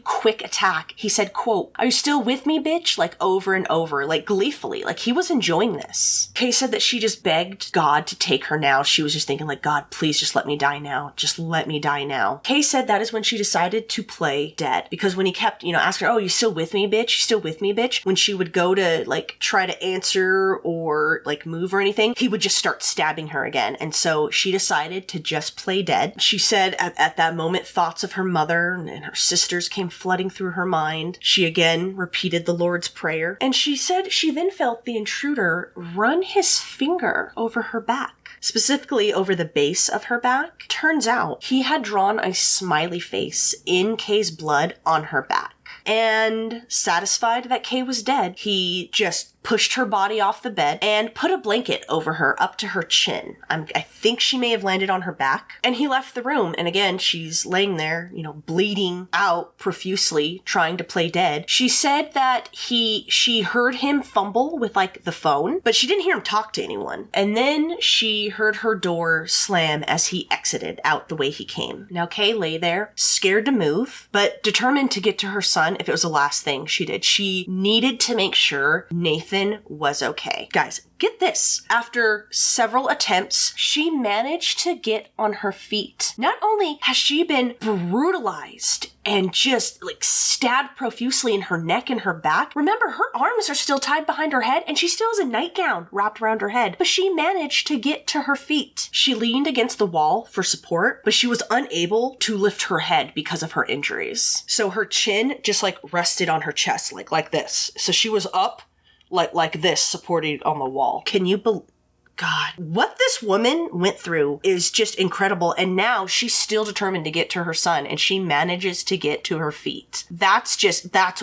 quick attack, he said, quote, "Are you still with me, bitch?" Like, over and over, like, gleefully. Like, he was enjoying this. Kay said that she just begged God to take her now. She was just thinking, like, God, please just let me die now. Just let me die now. Kay said that is when she decided to play dead. Because when he kept, you know, asking her, "Oh, you still with me, bitch? You still with me, bitch?" When she would go to, like, try to answer or, like, move or anything, he would just start stabbing her again. And so she decided to just play dead. She said at that moment, thoughts of her mother and her sisters came flooding through her mind. She again repeated the Lord's Prayer. And she said she then felt the intruder run his finger over her back, specifically over the base of her back. Turns out he had drawn a smiley face in Kay's blood on her back. And satisfied that Kay was dead, he just pushed her body off the bed and put a blanket over her up to her chin. I think she may have landed on her back. And he left the room. And again, she's laying there, you know, bleeding out profusely, trying to play dead. She said that she heard him fumble with, like, the phone, but she didn't hear him talk to anyone. And then she heard her door slam as he exited out the way he came. Now, Kay lay there, scared to move, but determined to get to her son if it was the last thing she did. She needed to make sure Nathan was okay. Guys, get this. After several attempts, she managed to get on her feet. Not only has she been brutalized and just, like, stabbed profusely in her neck and her back, remember, her arms are still tied behind her head and she still has a nightgown wrapped around her head, but she managed to get to her feet. She leaned against the wall for support, but she was unable to lift her head because of her injuries. So her chin just, like, rested on her chest, like this. So she was up like this, supported on the wall. Can you believe? God, what this woman went through is just incredible. And now she's still determined to get to her son, and she manages to get to her feet. That's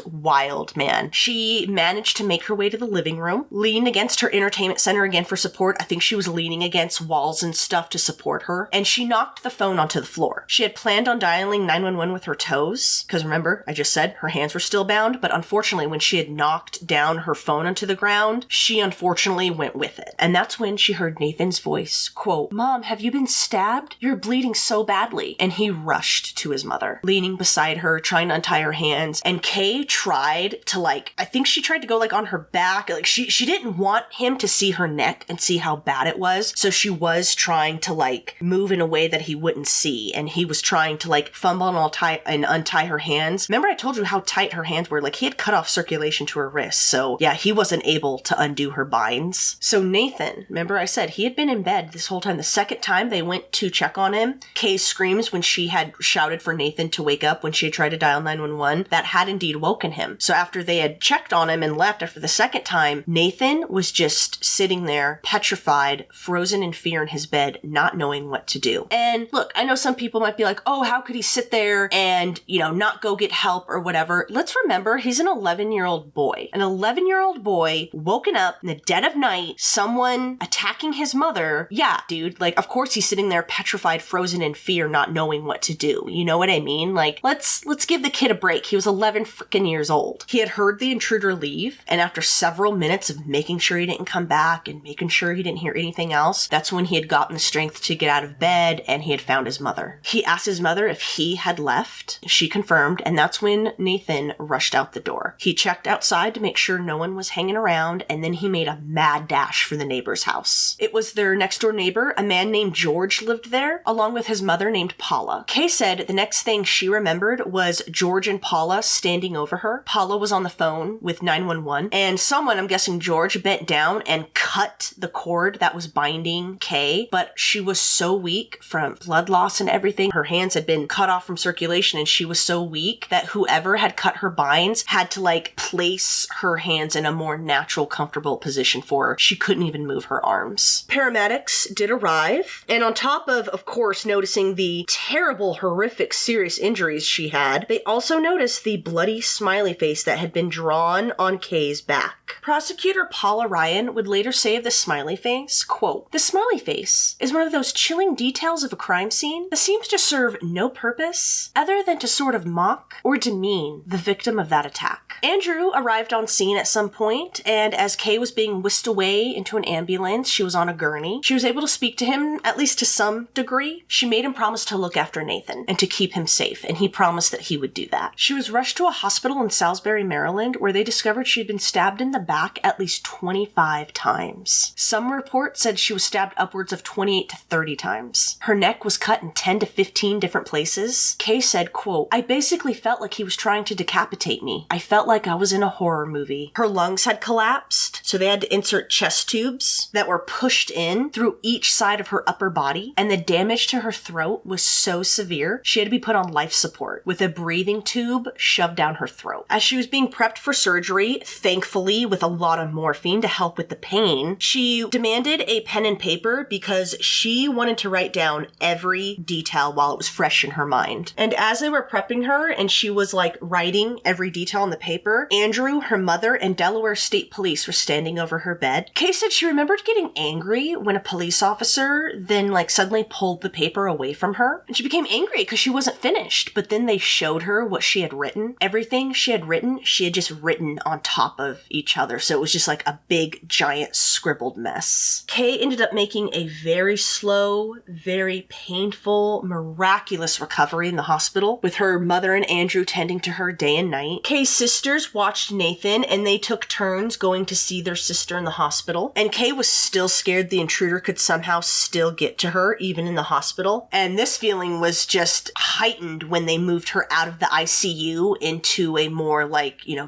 wild, man. She managed to make her way to the living room, leaned against her entertainment center again for support. I think she was leaning against walls and stuff to support her. And she knocked the phone onto the floor. She had planned on dialing 911 with her toes, because remember, I just said her hands were still bound. But unfortunately, when she had knocked down her phone onto the ground, she unfortunately went with it. And that's when she heard Nathan's voice, quote, "Mom, have you been stabbed? You're bleeding so badly." And he rushed to his mother, leaning beside her, trying to untie her hands. And Kay tried to, like, I think she tried to go, like, on her back. Like, she didn't want him to see her neck and see how bad it was. So she was trying to, like, move in a way that he wouldn't see. And he was trying to, like, fumble and untie her hands. Remember I told you how tight her hands were? Like, he had cut off circulation to her wrists. So yeah, he wasn't able to undo her binds. So Nathan, remember, remember I said he had been in bed this whole time. The second time they went to check on him, Kay's screams when she had shouted for Nathan to wake up when she had tried to dial 911, that had indeed woken him. So after they had checked on him and left after the second time, Nathan was just sitting there, petrified, frozen in fear in his bed, not knowing what to do. And look, I know some people might be like, oh, how could he sit there and, not go get help or whatever? Let's remember, he's an 11-year-old boy. An 11-year-old boy woken up in the dead of night, someone attacking his mother. Yeah, dude, of course he's sitting there petrified, frozen in fear, not knowing what to do. You know what I mean? Let's give the kid a break. He was 11 freaking years old. He had heard the intruder leave, and after several minutes of making sure he didn't come back and making sure he didn't hear anything else, that's when he had gotten the strength to get out of bed and he had found his mother. He asked his mother if he had left. She confirmed, and that's when Nathan rushed out the door. He checked outside to make sure no one was hanging around, and then he made a mad dash for the neighbor's house. It was their next door neighbor, a man named George, lived there, along with his mother named Paula. Kay said the next thing she remembered was George and Paula standing over her. Paula was on the phone with 911, and someone, I'm guessing George, bent down and cut the cord that was binding Kay, but she was so weak from blood loss and everything. Her hands had been cut off from circulation, and she was so weak that whoever had cut her binds had to place her hands in a more natural, comfortable position for her. She couldn't even move her arms. Paramedics did arrive, and on top of course, noticing the terrible, horrific, serious injuries she had, they also noticed the bloody smiley face that had been drawn on Kay's back. Prosecutor Paula Ryan would later say of the smiley face, quote, "The smiley face is one of those chilling details of a crime scene that seems to serve no purpose other than to sort of mock or demean the victim of that attack." Andrew arrived on scene at some point, and as Kay was being whisked away into an ambulance, she was on a gurney. She was able to speak to him, at least to some degree. She made him promise to look after Nathan and to keep him safe, and he promised that he would do that. She was rushed to a hospital in Salisbury, Maryland, where they discovered she had been stabbed in the back at least 25 times. Some reports said she was stabbed upwards of 28 to 30 times. Her neck was cut in 10 to 15 different places. Kay said, quote, "I basically felt like he was trying to decapitate me. I felt like I was in a horror movie." Her lungs had collapsed, so they had to insert chest tubes that were pushed in through each side of her upper body, and the damage to her throat was so severe, she had to be put on life support with a breathing tube shoved down her throat. As she was being prepped for surgery, thankfully with a lot of morphine to help with the pain, she demanded a pen and paper because she wanted to write down every detail while it was fresh in her mind. And as they were prepping her and she was writing every detail on the paper, Andrew, her mother, and Delaware State Police were standing over her bed. Kay said she remembered getting angry when a police officer then suddenly pulled the paper away from her. And she became angry because she wasn't finished, but then they showed her what she had written. Everything she had written, she had just written on top of each other. So it was just a big, giant scribbled mess. Kay ended up making a very slow, very painful, miraculous recovery in the hospital, with her mother and Andrew tending to her day and night. Kay's sisters watched Nathan, and they took turns going to see their sister in the hospital. And Kay was still scared the intruder could somehow still get to her, even in the hospital. And this feeling was just heightened when they moved her out of the ICU into a more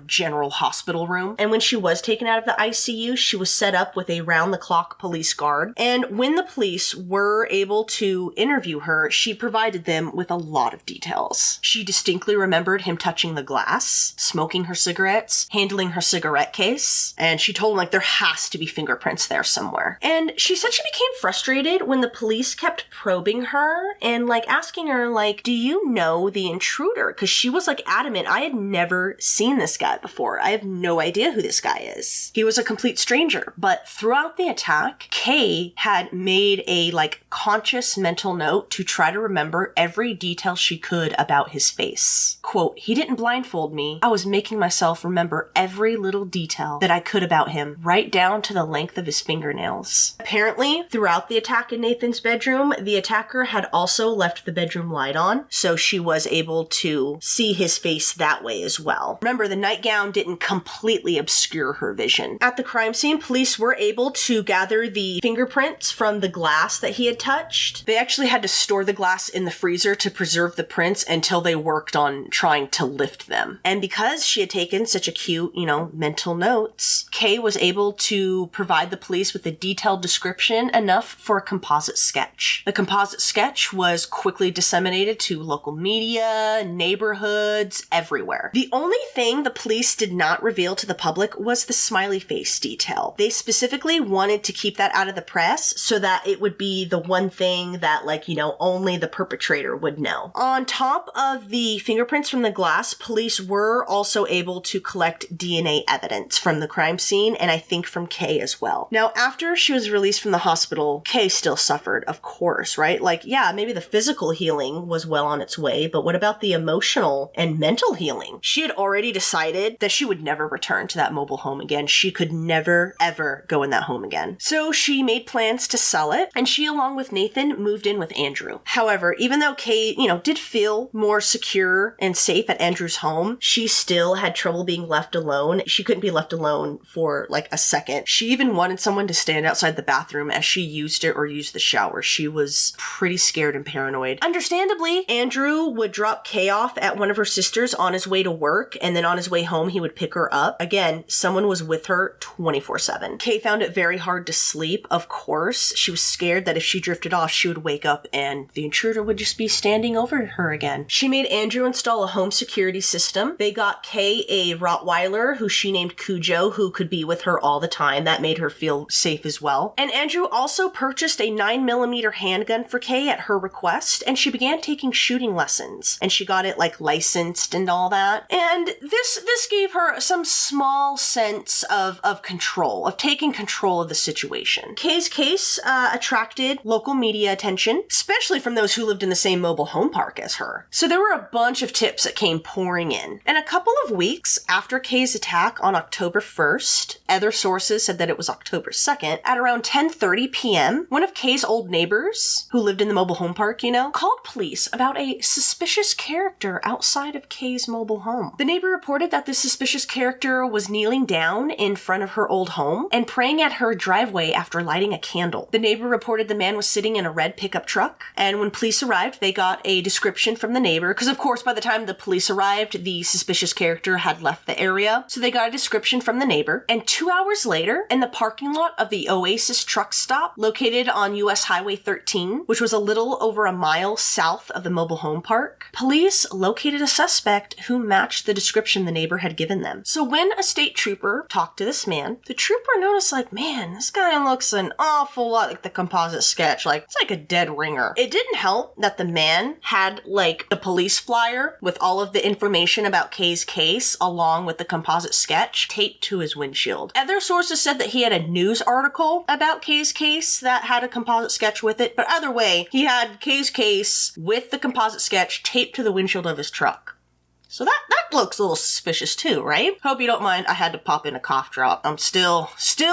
general hospital room. And when she was taken out of the ICU, she was set up with a round-the-clock police guard. And when the police were able to interview her, she provided them with a lot of details. She distinctly remembered him touching the glass, smoking her cigarettes, handling her cigarette case, and she told him there has to be fingerprints there somewhere. And she said she became frustrated when the police kept probing her and asking her do you know the intruder? Because she was adamant, I had never seen this guy before. I have no idea who this guy is. He was a complete stranger. But throughout the attack, Kay had made a conscious mental note to try to remember every detail she could about his face. Quote, "He didn't blindfold me. I was making myself remember every little detail that I could about him, right down to the length of his fingernails." Apparently, throughout the attack in Nathan's bedroom, the attacker had also left the bedroom light on, so she was able to see his face that way as well. Remember, the nightgown didn't completely obscure her vision. At the crime scene, police were able to gather the fingerprints from the glass that he had touched. They actually had to store the glass in the freezer to preserve the prints until they worked on trying to lift them. And because she had taken such a cute, mental notes, Kay was able to provide the police with a detailed description enough for a composite sketch. The composite sketch was quickly disseminated to local media, neighborhoods, everywhere. The only thing the police did not reveal to the public was the smiley face detail. They specifically wanted to keep that out of the press so that it would be the one thing that, only the perpetrator would know. On top of the fingerprints from the glass, police were also able to collect DNA evidence from the crime scene, and I think from Kay as well. Now, after she was released from the hospital, Kay still suffered, of course, right? Maybe the physical healing was well on its way, but what about the emotional and mental healing? She had already decided that she would never return to that mobile home again. She could never, ever go in that home again. So she made plans to sell it, and she, along with Nathan, moved in with Andrew. However, even though Kay, did feel more secure and safe at Andrew's home, she still had trouble being left alone. She couldn't be left alone for a second. She even wanted someone to stand outside the bathroom as she used it or used the shower. She was pretty scared and paranoid. Understandably, Andrew would drop Kay off at one of her sisters on his way to work, and then on his way home, he would pick her up. Again, someone was with her 24/7. Kay found it very hard to sleep, of course. She was scared that if she drifted off, she would wake up and the intruder would just be standing over her again. She made Andrew install a home security system. They got Kay a Rottweiler who she named Cujo, who could be with her all the time. That made her feel safe as well. And Andrew also purchased a 9mm handgun for Kay at her request, and she began taking shooting lessons. And she got it licensed and all that. And this gave her some small sense of control, of taking control of the situation. Kay's case attracted local media attention, especially from those who lived in the same mobile home park as her. So there were a bunch of tips that came pouring in. And a couple of weeks after Kay's attack on October 1st, other sources said that it was October 2nd, at around 10:30 p.m., one of Kay's old neighbors, who lived in the mobile home park, called police about a suspicious character outside of Kay's mobile home. The neighbor reported that this suspicious character was kneeling down in front of her old home and praying at her driveway after lighting a candle. The neighbor reported the man was sitting in a red pickup truck, and when police arrived, they got a description from the neighbor, because of course by the time the police arrived, the suspicious character had left the area, so they got a description from the neighbor. And 2 hours later, in the parking lot of the Oasis truck stop located on US Highway 13, which was a little over a mile south of the mobile home park, police located a suspect who matched the description the neighbor had given them. So when a state trooper talked to this man, the trooper noticed man, this guy looks an awful lot like the composite sketch. It's like a dead ringer. It didn't help that the man had the police flyer with all of the information about Kay's case along with the composite sketch taped to his windshield. Other sources said that he had a news article about Kay's case that had a composite sketch with it, but either way, he had Kay's case with the composite sketch taped to the windshield of his truck. So that looks a little suspicious too, right? Hope you don't mind, I had to pop in a cough drop. I'm still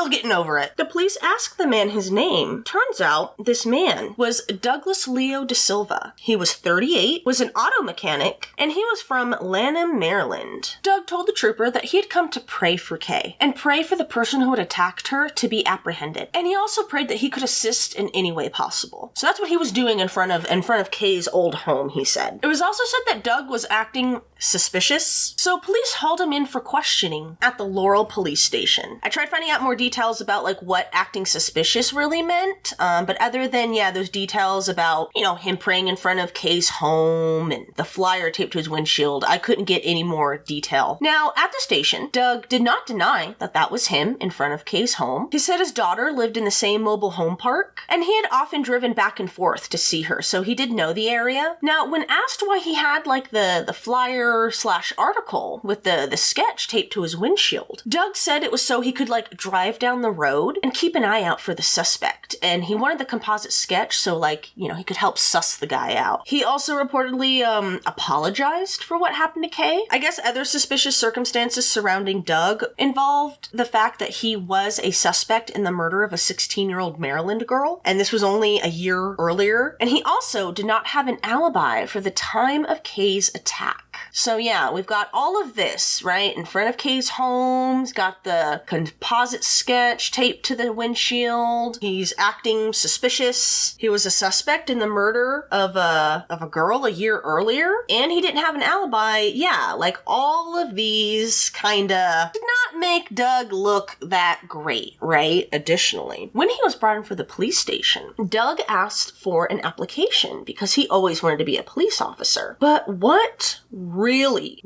getting over it. The police asked the man his name. Turns out this man was Douglas Leo De Silva. He was 38, was an auto mechanic, and he was from Lanham, Maryland. Doug told the trooper that he had come to pray for Kay and pray for the person who had attacked her to be apprehended. And he also prayed that he could assist in any way possible. So that's what he was doing in front of Kay's old home, he said. It was also said that Doug was acting suspicious, so police hauled him in for questioning at the Laurel police station. I tried finding out more details about what acting suspicious really meant, but other than those details about him praying in front of Kay's home and the flyer taped to his windshield, I couldn't get any more detail. Now at the station, Doug did not deny that was him in front of Kay's home. He said his daughter lived in the same mobile home park, and he had often driven back and forth to see her, so he did know the area. Now when asked why he had the flyer /article with the sketch taped to his windshield, Doug said it was so he could drive down the road and keep an eye out for the suspect. And he wanted the composite sketch so he could help suss the guy out. He also reportedly apologized for what happened to Kay. I guess other suspicious circumstances surrounding Doug involved the fact that he was a suspect in the murder of a 16-year-old Maryland girl, and this was only a year earlier. And he also did not have an alibi for the time of Kay's attack. So yeah, we've got all of this, right, in front of Kay's home. He's got the composite sketch taped to the windshield. He's acting suspicious. He was a suspect in the murder of a girl a year earlier, and he didn't have an alibi. Yeah, like all of these kinda did not make Doug look that great, right? Additionally, when he was brought in for the police station, Doug asked for an application because he always wanted to be a police officer. But what really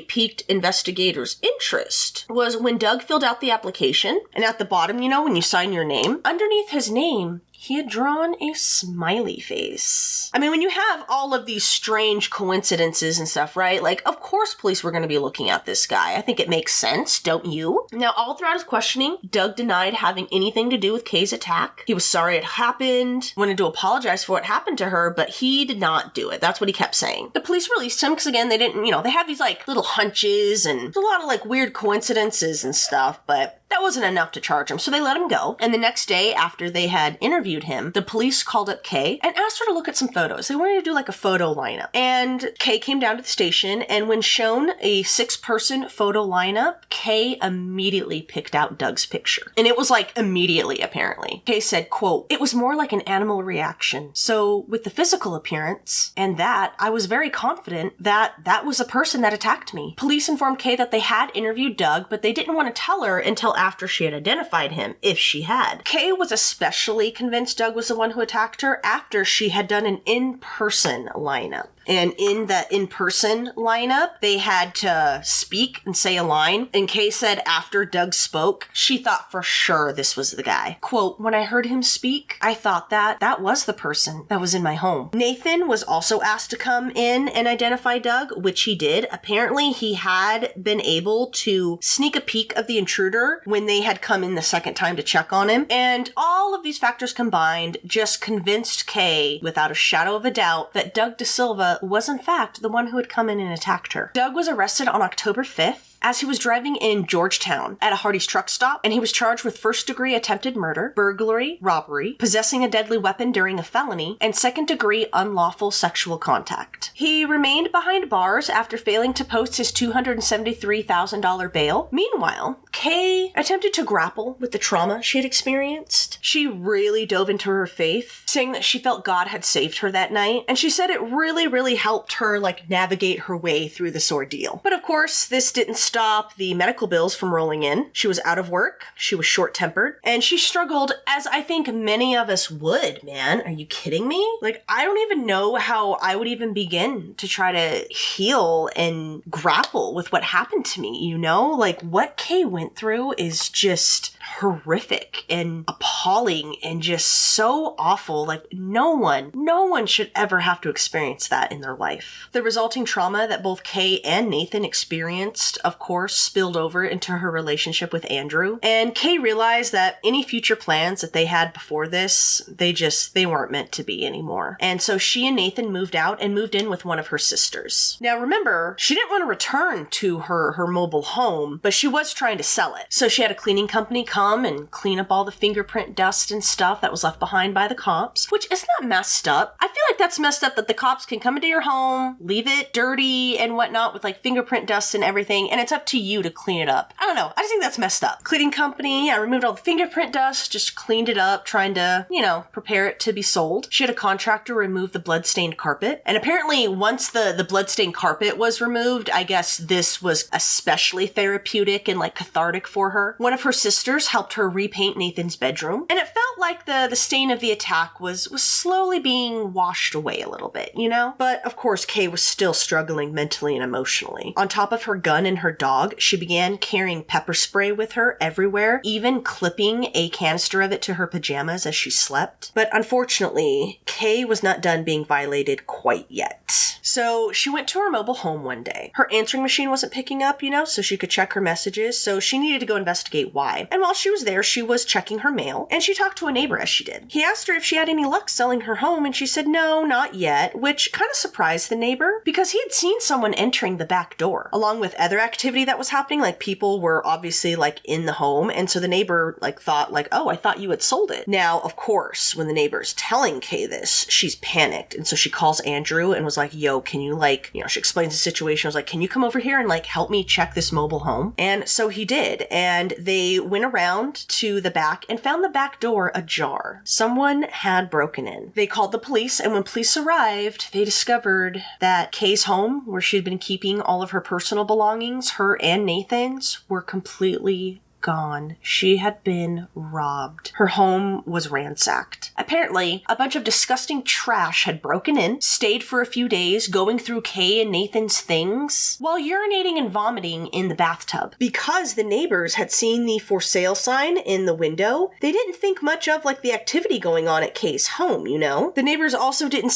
piqued investigators' interest was when Doug filled out the application, and at the bottom, you know, when you sign your name, underneath his name, he had drawn a smiley face. I mean, when you have all of these strange coincidences and stuff, right? Like, of course police were going to be looking at this guy. I think it makes sense, don't you? Now, all throughout his questioning, Doug denied having anything to do with Kay's attack. He was sorry it happened, wanted to apologize for what happened to her, but he did not do it. That's what he kept saying. The police released him because, again, they didn't, you know, they had these, like, little hunches and a lot of, like, weird coincidences and stuff, but that wasn't enough to charge him, so they let him go. And the next day, after they had interviewed him, the police called up Kay and asked her to look at some photos. They wanted to do like a photo lineup. And Kay came down to the station, and when shown a 6-person photo lineup, Kay immediately picked out Doug's picture. And it was like immediately, apparently. Kay said, quote, "It was more like an animal reaction. So with the physical appearance and that, I was very confident that that was the person that attacked me." Police informed Kay that they had interviewed Doug, but they didn't want to tell her until after she had identified him, if she had. Kay was especially convinced Doug was the one who attacked her after she had done an in-person lineup. And in that in-person lineup, they had to speak and say a line. And Kay said after Doug spoke, she thought for sure this was the guy. Quote, "When I heard him speak, I thought that was the person that was in my home." Nathan was also asked to come in and identify Doug, which he did. Apparently, he had been able to sneak a peek of the intruder when they had come in the second time to check on him. And all of these factors combined just convinced Kay, without a shadow of a doubt, that Doug Da Silva was in fact the one who had come in and attacked her. Doug was arrested on October 5th as he was driving in Georgetown at a Hardee's truck stop, and he was charged with first-degree attempted murder, burglary, robbery, possessing a deadly weapon during a felony, and second-degree unlawful sexual contact. He remained behind bars after failing to post his $273,000 bail. Meanwhile, Kay attempted to grapple with the trauma she had experienced. She really dove into her faith, saying that she felt God had saved her that night, and she said it really helped her, like, navigate her way through this ordeal. But of course, this didn't stop the medical bills from rolling in. She was out of work, she was short-tempered, and she struggled, as I think many of us would, man. Are you kidding me? Like, I don't even know how I would even begin to try to heal and grapple with what happened to me, you know? Like, what Kay went through is just horrific and appalling and just so awful. Like, no one should ever have to experience that in their life. The resulting trauma that both Kay and Nathan experienced, of course, spilled over into her relationship with Andrew. And Kay realized that any future plans that they had before this, they weren't meant to be anymore. And so she and Nathan moved out and moved in with one of her sisters. Now remember, she didn't want to return to her mobile home, but she was trying to sell it. So she had a cleaning company come and clean up all the fingerprint dust and stuff that was left behind by the cops, which is not messed up. I feel like that's messed up that the cops can come into your home, leave it dirty and whatnot with like fingerprint dust and everything, and it's up to you to clean it up. I don't know. I just think that's messed up. Cleaning company, I removed all the fingerprint dust, just cleaned it up, trying to, prepare it to be sold. She had a contractor remove the bloodstained carpet, and apparently once the bloodstained carpet was removed, I guess this was especially therapeutic and like cathartic for her. One of her sisters helped her repaint Nathan's bedroom, and it felt like the stain of the attack was slowly being washed away a little bit, But of course, Kay was still struggling mentally and emotionally. On top of her gun and her dog, she began carrying pepper spray with her everywhere, even clipping a canister of it to her pajamas as she slept. But unfortunately, Kay was not done being violated quite yet. So she went to her mobile home one day. Her answering machine wasn't picking up, so she could check her messages, so she needed to go investigate why. And while she was there, she was checking her mail, and she talked to a neighbor as she did. He asked her if she had any luck selling her home, and she said no, not yet, which kind of surprised the neighbor because he had seen someone entering the back door, along with other activity that was happening. Like, people were obviously like in the home, and so the neighbor like thought like, oh, I thought you had sold it. Now, of course, when the neighbor's telling Kay this, she's panicked, and so she calls Andrew and was like, yo, can you like, she explains the situation. I was like, can you come over here and like help me check this mobile home? And so he did, and they went around to the back and found the back door ajar. Someone had broken in. They called the police, and when police arrived, they discovered that Kay's home, where she had been keeping all of her personal belongings, her and Nathan's, were completely gone. She had been robbed. Her home was ransacked. Apparently, a bunch of disgusting trash had broken in, stayed for a few days, going through Kay and Nathan's things, while urinating and vomiting in the bathtub. Because the neighbors had seen the for sale sign in the window, they didn't think much of like the activity going on at Kay's home, The neighbors also didn't,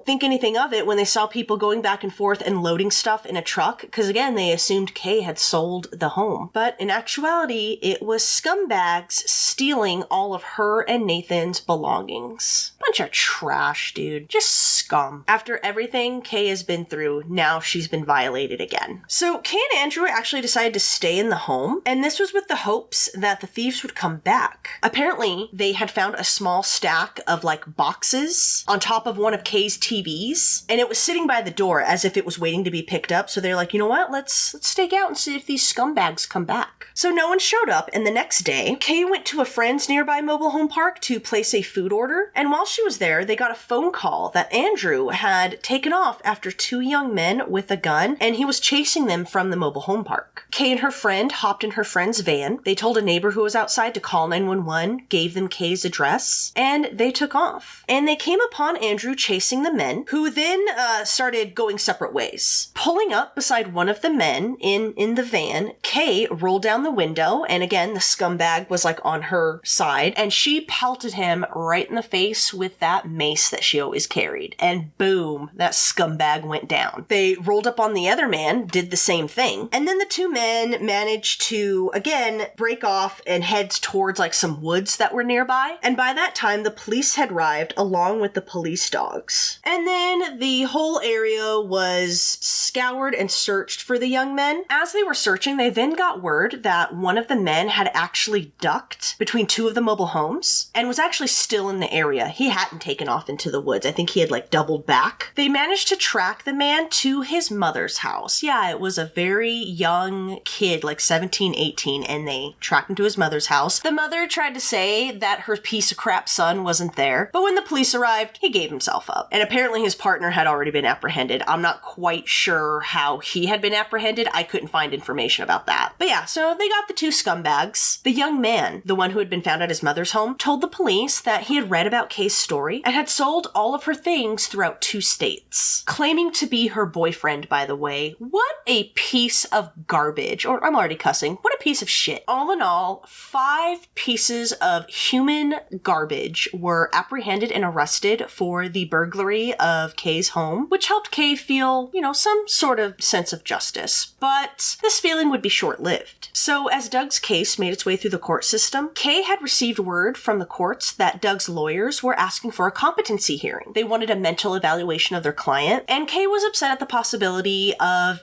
think anything of it when they saw people going back and forth and loading stuff in a truck, because again, they assumed Kay had sold the home. But in actuality, it was scumbags stealing all of her and Nathan's belongings. Bunch of trash, dude. Just scum. After everything Kay has been through, now she's been violated again. So Kay and Andrew actually decided to stay in the home, and this was with the hopes that the thieves would come back. Apparently, they had found a small stack of like boxes on top of one of Kay's TVs, and it was sitting by the door as if it was waiting to be picked up. So they're like, you know what? Let's stake out and see if these scumbags come back. So no one showed up, and the next day, Kay went to a friend's nearby mobile home park to place a food order, and while she was there, they got a phone call that Andrew had taken off after two young men with a gun, and he was chasing them from the mobile home park. Kay and her friend hopped in her friend's van. They told a neighbor who was outside to call 911, gave them Kay's address, and they took off. And they came upon Andrew chasing the men, who then started going separate ways. Pulling up beside one of the men in the van, Kay rolled down the window, and again, the scumbag was like on her side, and she pelted him right in the face with that mace that she always carried. And boom, that scumbag went down. They rolled up on the other man, did the same thing, and then the two men managed to, again, break off and head towards like some woods that were nearby. And by that time, the police had arrived along with the police dogs. And then the whole area was scoured and searched for the young men. As they were searching, they then got word that one of the men had actually ducked between two of the mobile homes and was actually still in the area. He hadn't taken off into the woods. I think he had like doubled back. They managed to track the man to his mother's house. Yeah, it was a very young kid, like 17, 18, and they tracked him to his mother's house. The mother tried to say that her piece of crap son wasn't there, but when the police arrived, he gave himself up. And apparently his partner had already been apprehended. I'm not quite sure how he had been apprehended. I couldn't find information about that. But yeah, so they got the two scumbags. The young man, the one who had been found at his mother's home, told the police that he had read about Kay's story and had sold all of her things throughout 2 states, claiming to be her boyfriend, by the way. What a piece of garbage. Or I'm already cussing. What a piece of shit. All in all, 5 pieces of human garbage were apprehended and arrested for the burglary of Kay's home, which helped Kay feel, some sort of sense of justice. But this feeling would be short-lived. So as Doug's case made its way through the court system, Kay had received word from the courts that Doug's lawyers were asking for a competency hearing. They wanted a mental evaluation of their client, and Kay was upset at the possibility of,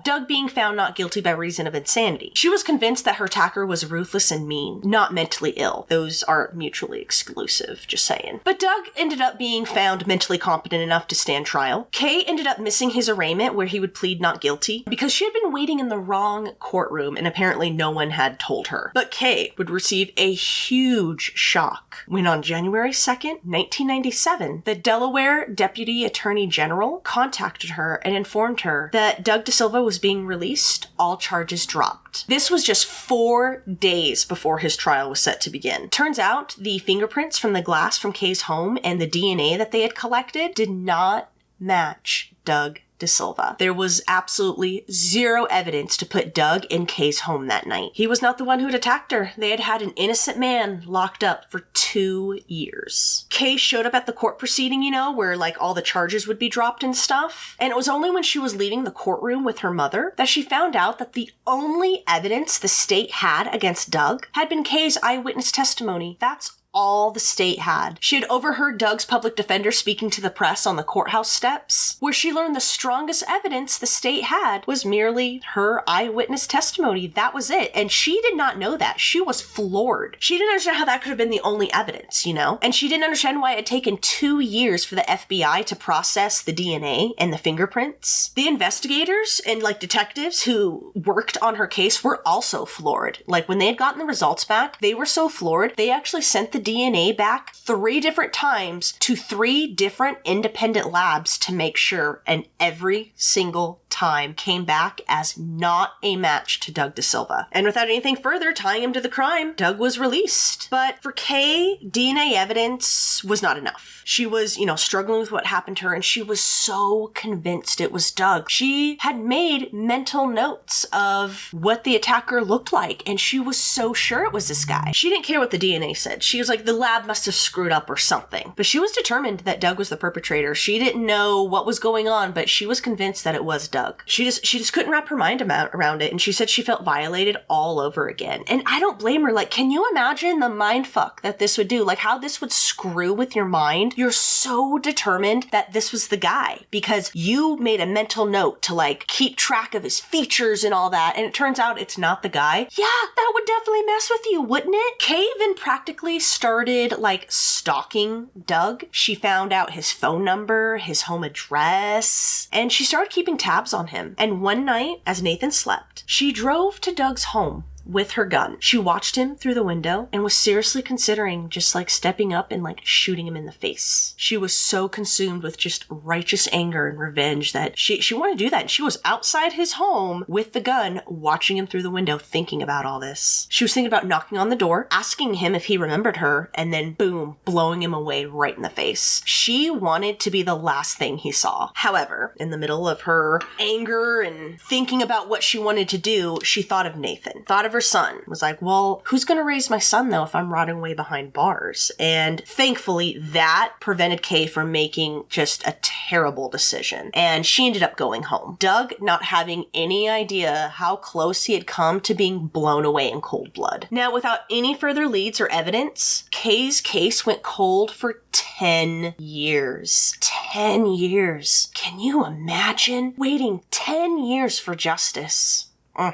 Doug being found not guilty by reason of insanity. She was convinced that her attacker was ruthless and mean, not mentally ill. Those aren't mutually exclusive, just saying. But Doug ended up being found mentally competent enough to stand trial. Kay ended up missing his arraignment where he would plead not guilty because she had been waiting in the wrong courtroom and apparently no one had told her. But Kay would receive a huge shock when on January 2nd, 1997, the Delaware Deputy Attorney General contacted her and informed her that Doug DeSilva was being released, all charges dropped. This was just 4 days before his trial was set to begin. Turns out the fingerprints from the glass from Kay's home and the DNA that they had collected did not match Doug DeSilva. There was absolutely zero evidence to put Doug in Kay's home that night. He was not the one who had attacked her. They had had an innocent man locked up for 2 years. Kay showed up at the court proceeding, where like all the charges would be dropped and stuff. And it was only when she was leaving the courtroom with her mother that she found out that the only evidence the state had against Doug had been Kay's eyewitness testimony. That's all the state had. She had overheard Doug's public defender speaking to the press on the courthouse steps, where she learned the strongest evidence the state had was merely her eyewitness testimony. That was it. And she did not know that. She was floored. She didn't understand how that could have been the only evidence, you know? And she didn't understand why it had taken 2 years for the FBI to process the DNA and the fingerprints. The investigators and detectives who worked on her case were also floored. When they had gotten the results back, they were so floored, they actually sent the DNA back 3 different times to 3 different independent labs to make sure, and every single time came back as not a match to Doug DeSilva. And without anything further tying him to the crime, Doug was released. But for Kay, DNA evidence was not enough. She was, struggling with what happened to her, and she was so convinced it was Doug. She had made mental notes of what the attacker looked like, and she was so sure it was this guy. She didn't care what the DNA said. She was like, the lab must have screwed up or something. But she was determined that Doug was the perpetrator. She didn't know what was going on, but she was convinced that it was Doug. She just couldn't wrap her mind around it, and she said she felt violated all over again. And I don't blame her. Can you imagine the mind fuck that this would do? How this would screw with your mind? You're so determined that this was the guy because you made a mental note to keep track of his features and all that, and it turns out it's not the guy. Yeah, that would definitely mess with you, wouldn't it? Kay then practically started stalking Doug. She found out his phone number, his home address, and she started keeping tabs on him. And one night, as Nathan slept, she drove to Doug's home with her gun. She watched him through the window and was seriously considering just stepping up and shooting him in the face. She was so consumed with just righteous anger and revenge that she wanted to do that. And she was outside his home with the gun, watching him through the window, thinking about all this. She was thinking about knocking on the door, asking him if he remembered her, and then boom, blowing him away right in the face. She wanted to be the last thing he saw. However, in the middle of her anger and thinking about what she wanted to do, she thought of Nathan, thought of her son, was like, well, who's going to raise my son though if I'm rotting away behind bars? And thankfully that prevented Kay from making just a terrible decision. And she ended up going home. Doug not having any idea how close he had come to being blown away in cold blood. Now, without any further leads or evidence, Kay's case went cold for 10 years. 10 years. Can you imagine waiting 10 years for justice?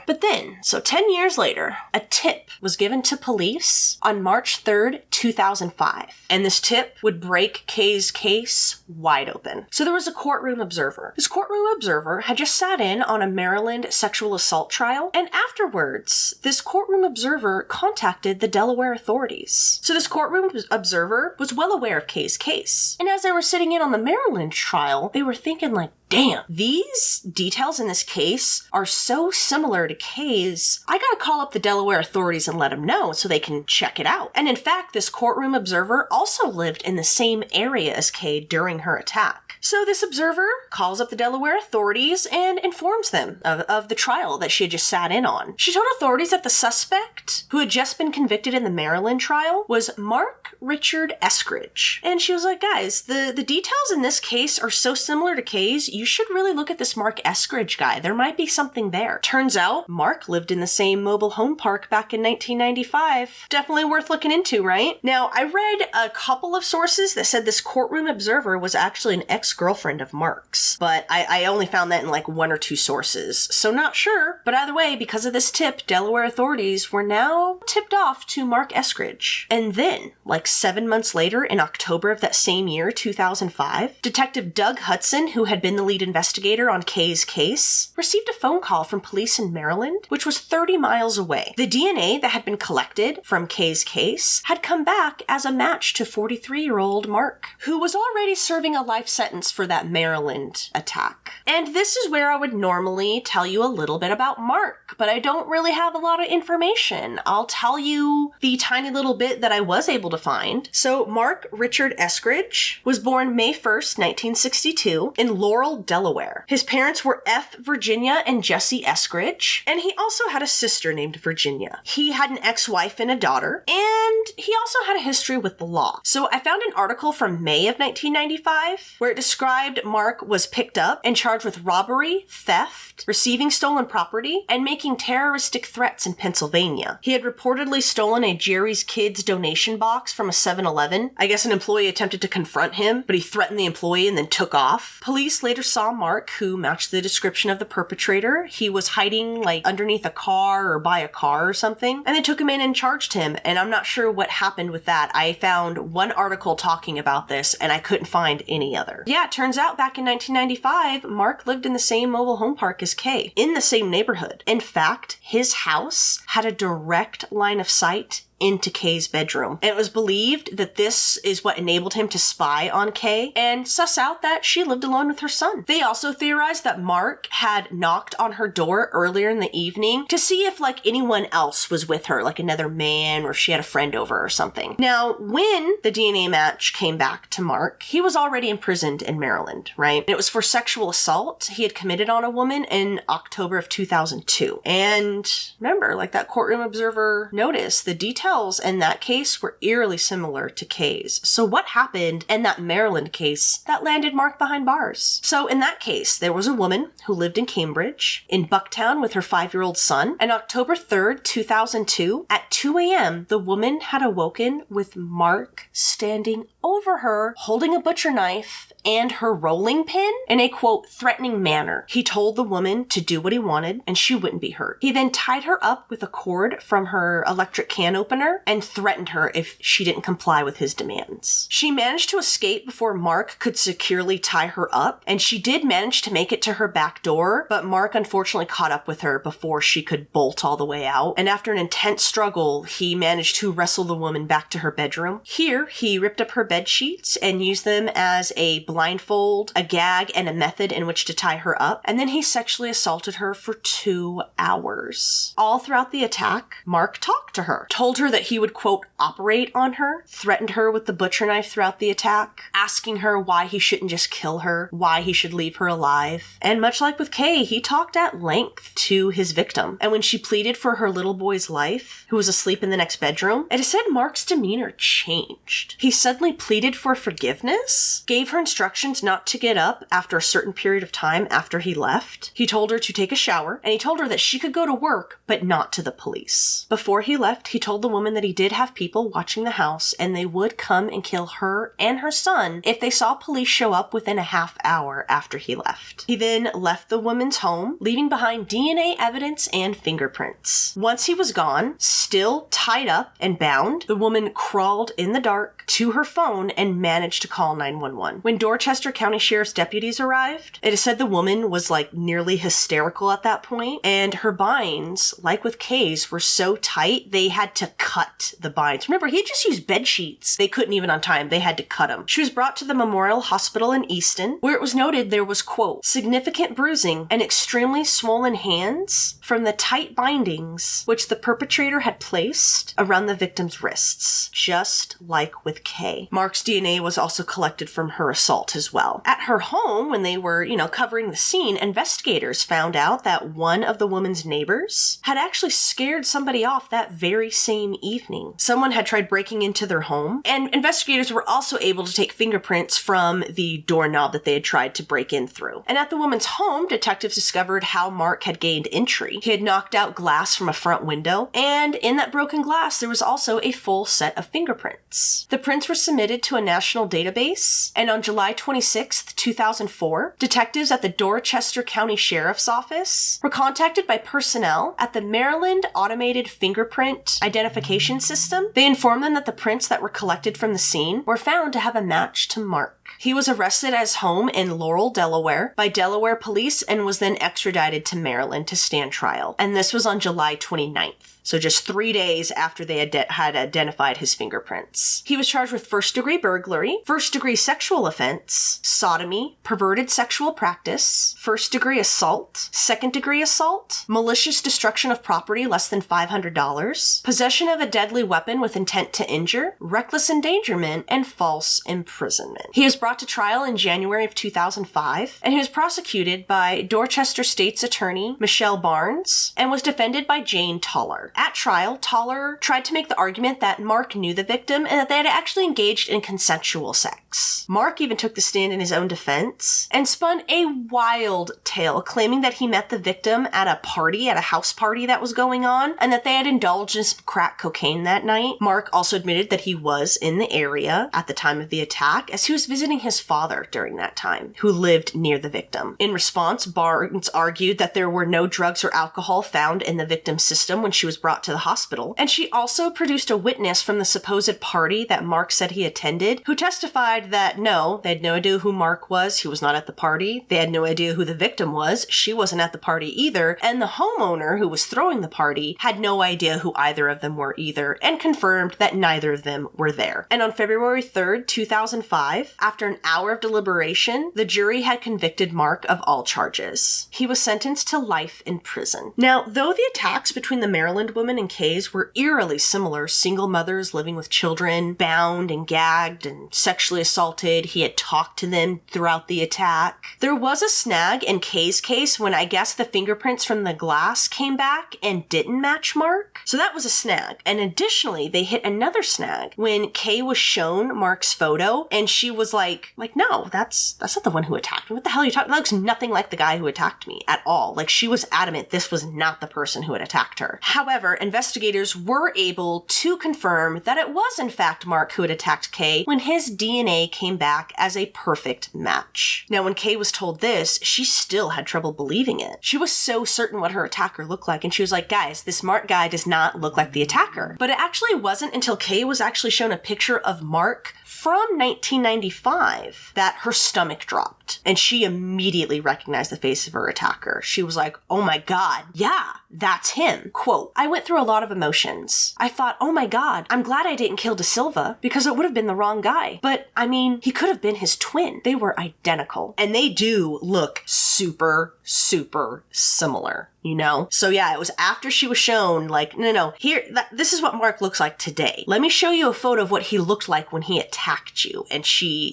But then, 10 years later, a tip was given to police on March 3rd, 2005. And this tip would break Kay's case wide open. So there was a courtroom observer. This courtroom observer had just sat in on a Maryland sexual assault trial. And afterwards, this courtroom observer contacted the Delaware authorities. So this courtroom observer was well aware of Kay's case. And as they were sitting in on the Maryland trial, they were thinking damn, these details in this case are so similar to Kay's. I gotta call up the Delaware authorities and let them know so they can check it out. And in fact, this courtroom observer also lived in the same area as Kay during her attack. So this observer calls up the Delaware authorities and informs them of the trial that she had just sat in on. She told authorities that the suspect, who had just been convicted in the Maryland trial, was Mark Richard Eskridge. And she was like, guys, the details in this case are so similar to Kay's, you should really look at this Mark Eskridge guy. There might be something there. Turns out, Mark lived in the same mobile home park back in 1995. Definitely worth looking into, right? Now, I read a couple of sources that said this courtroom observer was actually an ex-girlfriend of Mark's, but I only found that in 1 or 2 sources, so not sure. But either way, because of this tip, Delaware authorities were now tipped off to Mark Eskridge. And then, 7 months later, in October of that same year, 2005, Detective Doug Hudson, who had been the lead investigator on Kay's case, received a phone call from police in Maryland, which was 30 miles away. The DNA that had been collected from Kay's case had come back as a match to 43-year-old Mark, who was already serving a life sentence for that Maryland attack. And this is where I would normally tell you a little bit about Mark, but I don't really have a lot of information. I'll tell you the tiny little bit that I was able to find. So Mark Richard Eskridge was born May 1st, 1962 in Laurel, Laurel, Delaware. His parents were F. Virginia and Jesse Eskridge, and he also had a sister named Virginia. He had an ex-wife and a daughter, and he also had a history with the law. So I found an article from May of 1995 where it described Mark was picked up and charged with robbery, theft, receiving stolen property, and making terroristic threats in Pennsylvania. He had reportedly stolen a Jerry's Kids donation box from a 7-Eleven. I guess an employee attempted to confront him, but he threatened the employee and then took off. Police later saw Mark, who matched the description of the perpetrator. He was hiding underneath a car or by a car or something, and they took him in and charged him, and I'm not sure what happened with that. I found one article talking about this, and I couldn't find any other. Yeah, it turns out back in 1995, Mark lived in the same mobile home park as Kay, in the same neighborhood. In fact, his house had a direct line of sight into Kay's bedroom. And it was believed that this is what enabled him to spy on Kay and suss out that she lived alone with her son. They also theorized that Mark had knocked on her door earlier in the evening to see if anyone else was with her, another man, or if she had a friend over or something. Now, when the DNA match came back to Mark, he was already imprisoned in Maryland, right? And it was for sexual assault he had committed on a woman in October of 2002. And remember, that courtroom observer noticed, the details in that case were eerily similar to Kay's. So what happened in that Maryland case that landed Mark behind bars? So in that case, there was a woman who lived in Cambridge, in Bucktown with her 5-year-old son. And October 3rd, 2002, at 2 a.m., the woman had awoken with Mark standing over her, holding a butcher knife and her rolling pin in a, quote, threatening manner. He told the woman to do what he wanted and she wouldn't be hurt. He then tied her up with a cord from her electric can opener and threatened her if she didn't comply with his demands. She managed to escape before Mark could securely tie her up, and she did manage to make it to her back door, but Mark unfortunately caught up with her before she could bolt all the way out. And after an intense struggle, he managed to wrestle the woman back to her bedroom. Here, he ripped up her bed sheets and used them as a blindfold, a gag, and a method in which to tie her up. And then he sexually assaulted her for 2 hours. All throughout the attack, Mark talked to her, told her that he would, quote, operate on her, threatened her with the butcher knife throughout the attack, asking her why he shouldn't just kill her, why he should leave her alive. And much like with Kay, he talked at length to his victim. And when she pleaded for her little boy's life, who was asleep in the next bedroom, it is said Mark's demeanor changed. He suddenly pleaded for forgiveness, gave her instructions not to get up after a certain period of time after he left. He told her to take a shower, and he told her that she could go to work, but not to the police. Before he left, he told the woman that he did have people watching the house, and they would come and kill her and her son if they saw police show up within a half hour after he left. He then left the woman's home, leaving behind DNA evidence and fingerprints. Once he was gone, still tied up and bound, the woman crawled in the dark to her phone and managed to call 911. When Dorchester County Sheriff's deputies arrived, it is said the woman was nearly hysterical at that point, and her binds, like with Kay's, were so tight they had to cut the binds. Remember, he just used bed sheets. They couldn't even untie them. They had to cut them. She was brought to the Memorial Hospital in Easton, where it was noted there was, quote, significant bruising and extremely swollen hands from the tight bindings which the perpetrator had placed around the victim's wrists, just like with Kay. Mark's DNA was also collected from her assault as well. At her home, when they were, covering the scene, investigators found out that one of the woman's neighbors had actually scared somebody off that very same evening. Someone had tried breaking into their home, and investigators were also able to take fingerprints from the doorknob that they had tried to break in through. And at the woman's home, detectives discovered how Mark had gained entry. He had knocked out glass from a front window, and in that broken glass, there was also a full set of fingerprints. The prints were submitted to a national database, and on July 26th, 2004, detectives at the Dorchester County Sheriff's Office were contacted by personnel at the Maryland Automated Fingerprint Identification System. They informed them that the prints that were collected from the scene were found to have a match to Mark. He was arrested at his home in Laurel, Delaware by Delaware police and was then extradited to Maryland to stand trial. And this was on July 29th. So just 3 days after they had identified his fingerprints. He was charged with first-degree burglary, first-degree sexual offense, sodomy, perverted sexual practice, first-degree assault, second-degree assault, malicious destruction of property less than $500, possession of a deadly weapon with intent to injure, reckless endangerment, and false imprisonment. He was brought to trial in January of 2005, and he was prosecuted by Dorchester State's attorney Michelle Barnes and was defended by Jane Toller. At trial, Toller tried to make the argument that Mark knew the victim and that they had actually engaged in consensual sex. Mark even took the stand in his own defense and spun a wild tale claiming that he met the victim at a party, at a house party that was going on, and that they had indulged in some crack cocaine that night. Mark also admitted that he was in the area at the time of the attack, as he was visiting his father during that time, who lived near the victim. In response, Barnes argued that there were no drugs or alcohol found in the victim's system when she was brought to the hospital, and she also produced a witness from the supposed party that Mark said he attended, who testified that no, they had no idea who Mark was, he was not at the party, they had no idea who the victim was, she wasn't at the party either, and the homeowner who was throwing the party had no idea who either of them were either, and confirmed that neither of them were there. And on February 3rd, 2005, after an hour of deliberation, the jury had convicted Mark of all charges. He was sentenced to life in prison. Now, though the attacks between the Maryland woman and Kay's were eerily similar, single mothers living with children, bound and gagged and sexually assaulted, he had talked to them throughout the attack. There was a snag in Kay's case when I guess the fingerprints from the glass came back and didn't match Mark. So that was a snag. And additionally, they hit another snag when Kay was shown Mark's photo and she was like, no, that's not the one who attacked me. What the hell are you talking? That looks nothing like the guy who attacked me at all. Like, she was adamant this was not the person who had attacked her. However, investigators were able to confirm that it was in fact Mark who had attacked Kay when his DNA came back as a perfect match. Now, when Kay was told this, she still had trouble believing it. She was so certain what her attacker looked like, and she was like, guys, this Mark guy does not look like the attacker. But it actually wasn't until Kay was actually shown a picture of Mark from 1995 that her stomach dropped, and she immediately recognized the face of her attacker. She was like, oh my God, yeah, that's him. Quote, I went through a lot of emotions. I thought, oh my God, I'm glad I didn't kill De Silva because it would have been the wrong guy. But I mean, he could have been his twin. They were identical. And they do look super, super similar, you know? So yeah, it was after she was shown, like, no, here, this is what Mark looks like today. Let me show you a photo of what he looked like when he attacked you. And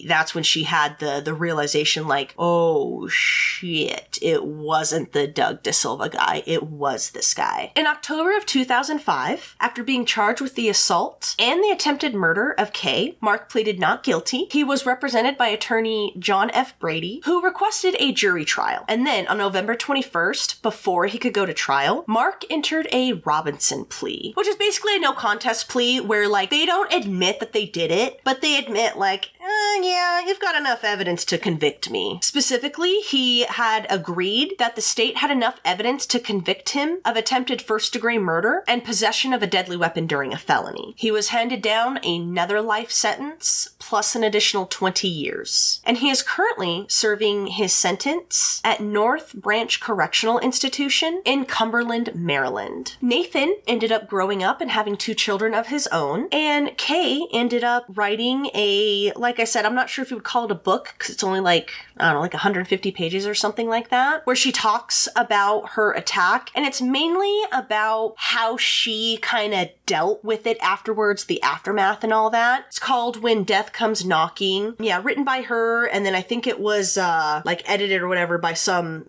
that's when she had the realization, like, oh shit, it wasn't the Doug De Silva guy. It was this guy. In October of 2005, after being charged with the assault and the attempted murder of Kay, Mark pleaded not guilty. He was represented by attorney John F. Brady, who requested a jury trial. And then on November 21st, before he could go to trial, Mark entered a Robinson plea, which is basically a no contest plea where, like, they don't admit that they did it, but they admit, like, yeah, you've got enough evidence to convict me. Specifically, he had agreed that the state had enough evidence to convict him of attempted first-degree murder and possession of a deadly weapon during a felony. He was handed down another life sentence, plus an additional 20 years. And he is currently serving his sentence at North Branch Correctional Institution in Cumberland, Maryland. Nathan ended up growing up and having 2 children of his own, and Kay ended up writing like I said, I'm not sure if you would call it a book, because it's only like 150 pages or something like that, where she talks about her attack, and it's mainly about how she kind of dealt with it afterwards, the aftermath and all that. It's called When Death Comes Knocking. Yeah, written by her, and then I think it was edited or whatever by some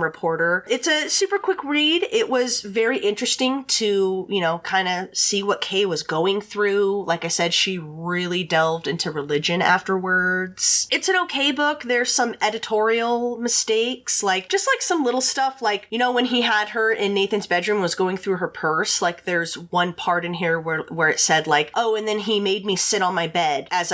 reporter. It's a super quick read. It was very interesting to, kind of see what Kay was going through. Like I said, she really delved into religion afterwards. It's an okay book. There's some editorial mistakes, just some little stuff, when he had her in Nathan's bedroom, was going through her purse, there's one part in here where it said oh, and then he made me sit on my bed as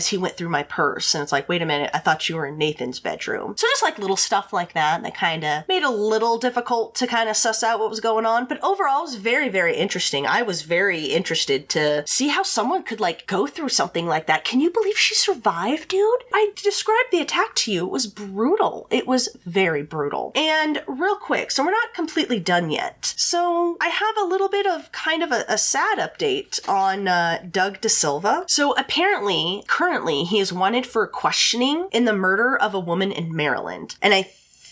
he went through my purse, and it's like, wait a minute, I thought you were in Nathan's bedroom. So just little stuff like that kind of made it a little difficult to kind of suss out what was going on, but overall it was very, very interesting. I was very interested to see how someone could go through something like that. Can you believe she survived, dude? I described the attack to you. It was brutal. It was very brutal. And real quick, so we're not completely done yet. So I have a little bit of kind of a sad update on Doug De Silva. So apparently, currently, he is wanted for questioning in the murder of a woman in Maryland. And I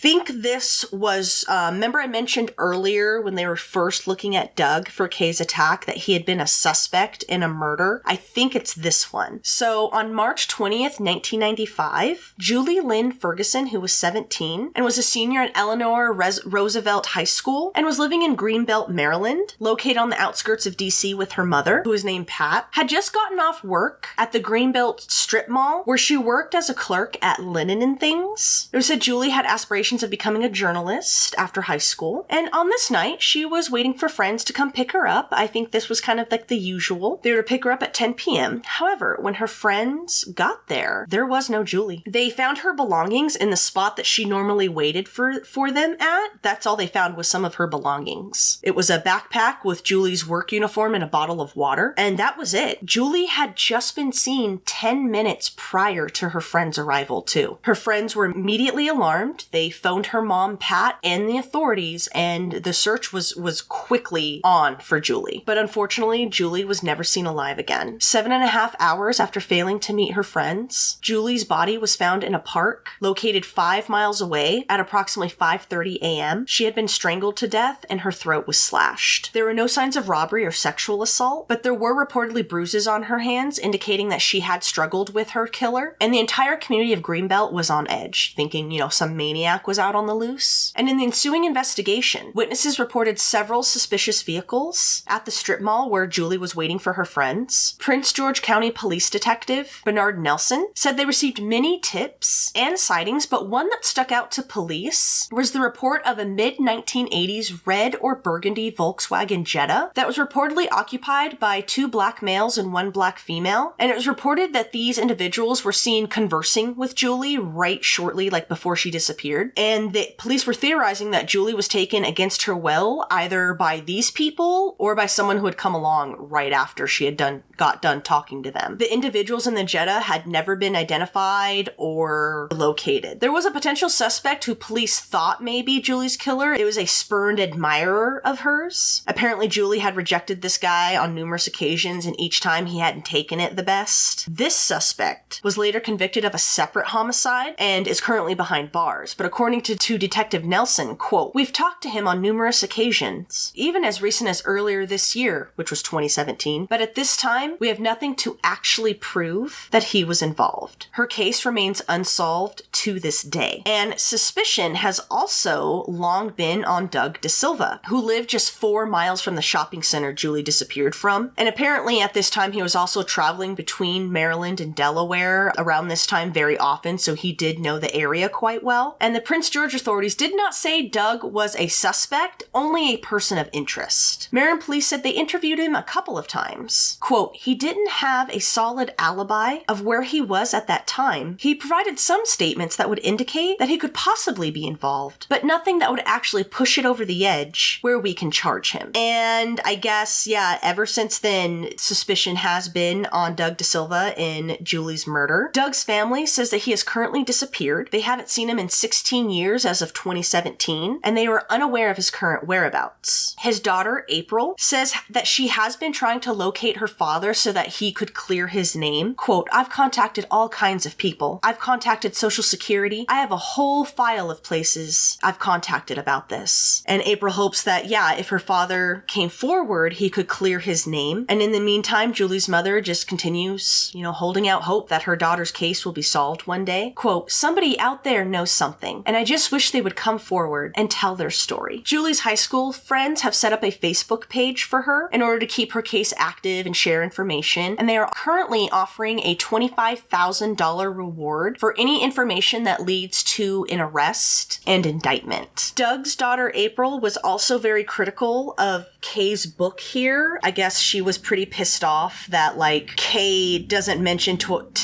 think this was, remember I mentioned earlier when they were first looking at Doug for Kay's attack that he had been a suspect in a murder? I think it's this one. So on March 20th, 1995, Julie Lynn Ferguson, who was 17 and was a senior at Eleanor Roosevelt High School and was living in Greenbelt, Maryland, located on the outskirts of DC with her mother, who was named Pat, had just gotten off work at the Greenbelt strip mall where she worked as a clerk at Linen and Things. It was said Julie had aspirations of becoming a journalist after high school, and on this night, she was waiting for friends to come pick her up. I think this was kind of like the usual. They were to pick her up at 10 p.m. However, when her friends got there was no Julie. They found her belongings in the spot that she normally waited for them at. That's all they found was some of her belongings. It was a backpack with Julie's work uniform and a bottle of water, and that was it. Julie had just been seen 10 minutes prior to her friend's arrival, too. Her friends were immediately alarmed. They phoned her mom, Pat, and the authorities, and the search was quickly on for Julie. But unfortunately, Julie was never seen alive again. 7.5 hours after failing to meet her friends, Julie's body was found in a park located 5 miles away at approximately 5:30 a.m. She had been strangled to death and her throat was slashed. There were no signs of robbery or sexual assault, but there were reportedly bruises on her hands indicating that she had struggled with her killer, and the entire community of Greenbelt was on edge, thinking, some maniac was out on the loose. And in the ensuing investigation, witnesses reported several suspicious vehicles at the strip mall where Julie was waiting for her friends. Prince George County Police Detective Bernard Nelson said they received many tips and sightings, but one that stuck out to police was the report of a mid-1980s red or burgundy Volkswagen Jetta that was reportedly occupied by 2 black males and 1 black female, and it was reported that these individuals were seen conversing with Julie right shortly, before she disappeared, and the police were theorizing that Julie was taken against her will either by these people or by someone who had come along right after she had got done talking to them. The individuals in the Jetta had never been identified or located. There was a potential suspect who police thought may be Julie's killer. It was a spurned admirer of hers. Apparently, Julie had rejected this guy on numerous occasions, and each time he hadn't taken it the best. This suspect was later convicted of a separate homicide and is currently behind bars. But according to Detective Nelson, quote, "We've talked to him on numerous occasions, even as recent as earlier this year," which was 2017, "but at this time, we have nothing to actually prove that he was involved. Her case remains unsolved to this day." And suspicion has also long been on Doug DeSilva, who lived just 4 miles from the shopping center Julie disappeared from. And apparently at this time, he was also traveling between Maryland and Delaware around this time very often, so he did know the area quite well. And the Prince George authorities did not say Doug was a suspect, only a person of interest. Maryland police said they interviewed him a couple of times. Quote, "He didn't have a solid alibi of where he was at that time. He provided some statements that would indicate that he could possibly be involved, but nothing that would actually push it over the edge where we can charge him." And I guess, ever since then, suspicion has been on Doug DeSilva in Julie's murder. Doug's family says that he has currently disappeared. They haven't seen him in 16 years as of 2017, and they were unaware of his current whereabouts. His daughter, April, says that she has been trying to locate her father so that he could clear his name. Quote, "I've contacted all kinds of people. I've contacted Social Security. I have a whole file of places I've contacted about this." And April hopes that, if her father came forward, he could clear his name. And in the meantime, Julie's mother just continues, holding out hope that her daughter's case will be solved one day. Quote, "Somebody out there knows something, and I just wish they would come forward and tell their story." Julie's high school friends have set up a Facebook page for her in order to keep her case active and share information, and they are currently offering a $25,000 reward for any information that leads to an arrest and indictment. Doug's daughter, April, was also very critical of Kay's book here. I guess she was pretty pissed off that, Kay doesn't mention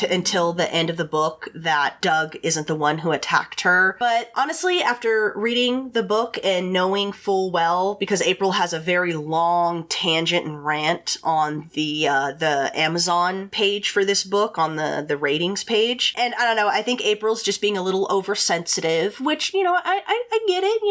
until the end of the book that Doug isn't the one who attacked her. But honestly, after reading the book and knowing full well, because April has a very long tangent and rant on the Amazon page for this book, on the ratings page, and I don't know, I think April's just being a little oversensitive, which, I get it,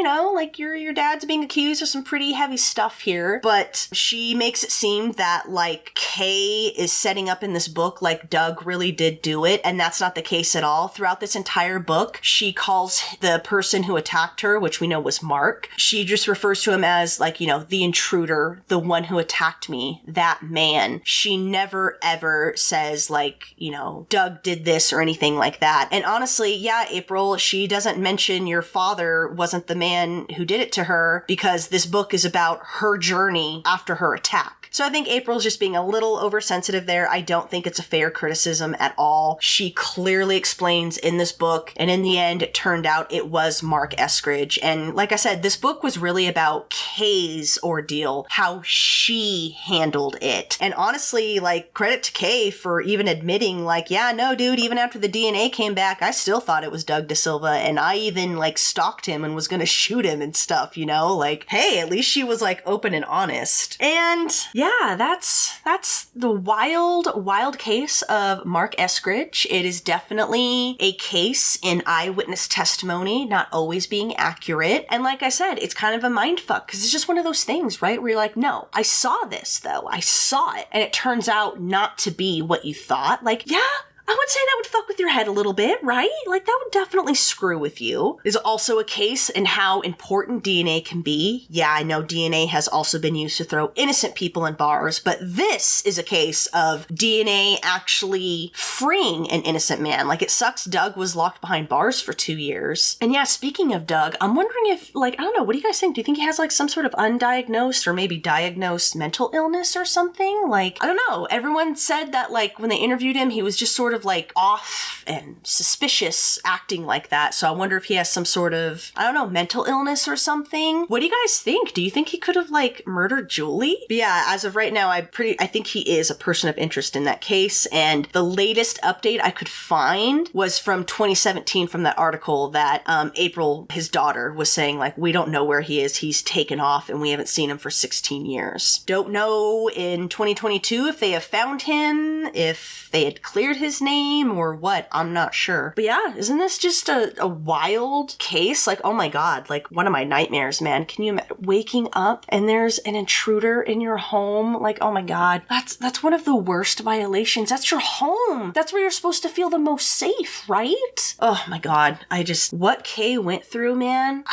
your dad's being accused of some pretty heavy stuff here, but she makes it seem that, Kay is setting up in this book like Doug really did do it, and that's not the case at all. Throughout this entire book, she calls the person who attacked her, which we know was Mark, she just refers to him as like, you know, the intruder, the one who attacked me, that man. She never ever says like, you know, Doug did this or anything like that. And honestly, yeah, April, she doesn't mention your father wasn't the man who did it to her because this book is about her journey after her attack. So I think April's just being a little oversensitive there. I don't think it's a fair criticism at all. She clearly explains in this book, and in the end, it turned out it was Mark Eskridge. And like I said, this book was really about Kay's ordeal, how she handled it. And honestly, like, credit to Kay for even admitting, like, yeah, no, dude, even after the DNA came back, I still thought it was Doug DaSilva, and I even, like, stalked him and was gonna shoot him and stuff, you know? Like, hey, at least she was, like, open and honest. And yeah, that's the wild case of Mark Eskridge. It is definitely a case in eyewitness testimony not always being accurate. And like I said, it's kind of a mindfuck because it's just one of those things, right? Where you're like, no, I saw this though. I saw it. And it turns out not to be what you thought. Like, yeah, I would say that would fuck with your head a little bit, right? Like, that would definitely screw with you. There's also a case in how important DNA can be. Yeah, I know DNA has also been used to throw innocent people in bars, but this is a case of DNA actually freeing an innocent man. Like, it sucks Doug was locked behind bars for 2 years. And yeah, speaking of Doug, I'm wondering if, like, I don't know, what do you guys think? Do you think he has, like, some sort of undiagnosed or maybe diagnosed mental illness or something? Like, I don't know. Everyone said that, like, when they interviewed him, he was just sort of like off and suspicious acting like that. So I wonder if he has some sort of, I don't know, mental illness or something. What do you guys think? Do you think he could have like murdered Julie? But yeah, as of right now, I think he is a person of interest in that case. And the latest update I could find was from 2017 from that article that April, his daughter, was saying like, we don't know where he is. He's taken off and we haven't seen him for 16 years. Don't know in 2022 if they have found him, if they had cleared his name or what, I'm not sure. But yeah, isn't this just a wild case? Like, oh my God, like one of my nightmares, man. Can you imagine waking up and there's an intruder in your home? Like, oh my God, that's one of the worst violations. That's your home. That's where you're supposed to feel the most safe, right? Oh my God, what Kay went through, man.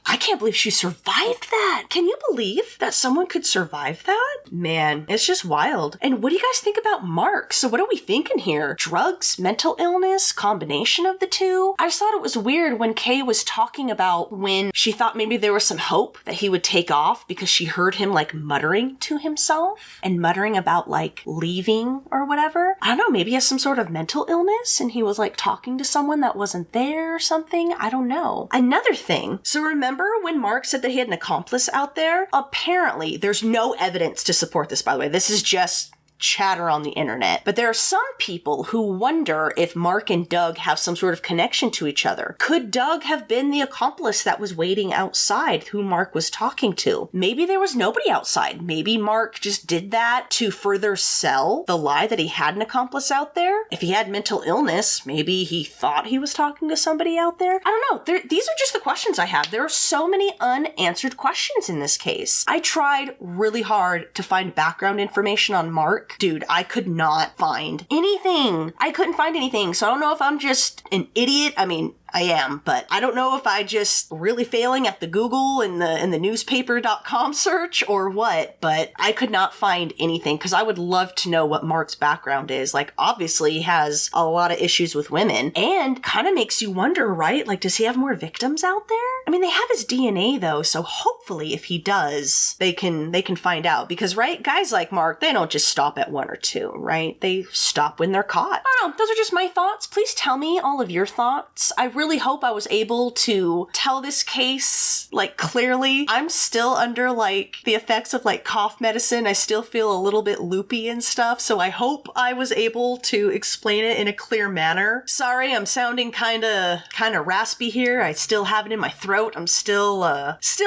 I can't believe she survived that. Can you believe that someone could survive that? Man, it's just wild. And what do you guys think about Mark? So what are we thinking here? Drugs, mental illness, combination of the two? I just thought it was weird when Kay was talking about when she thought maybe there was some hope that he would take off because she heard him like muttering to himself and muttering about like leaving or whatever. I don't know, maybe he has some sort of mental illness and he was like talking to someone that wasn't there or something. I don't know. Another thing. So remember when Mark said that he had an accomplice out there? Apparently, there's no evidence to support this, by the way. This is just chatter on the internet. But there are some people who wonder if Mark and Doug have some sort of connection to each other. Could Doug have been the accomplice that was waiting outside who Mark was talking to? Maybe there was nobody outside. Maybe Mark just did that to further sell the lie that he had an accomplice out there. If he had mental illness, maybe he thought he was talking to somebody out there. I don't know. These are just the questions I have. There are so many unanswered questions in this case. I tried really hard to find background information on Mark. Dude, I could not find anything. I couldn't find anything. So I don't know if I'm just an idiot. I mean, I am, but I don't know if I just really failing at the Google and the newspaper.com search or what, but I could not find anything because I would love to know what Mark's background is. Like, obviously he has a lot of issues with women and kind of makes you wonder, right? Like, does he have more victims out there? I mean, they have his DNA though, so hopefully if he does, they can find out because, right? Guys like Mark, they don't just stop at 1 or 2, right? They stop when they're caught. I don't know. Those are just my thoughts. Please tell me all of your thoughts. I really hope I was able to tell this case like clearly. I'm still under like the effects of like cough medicine. I still feel a little bit loopy and stuff, so I hope I was able to explain it in a clear manner. Sorry, I'm sounding kind of raspy here. I still have it in my throat. I'm still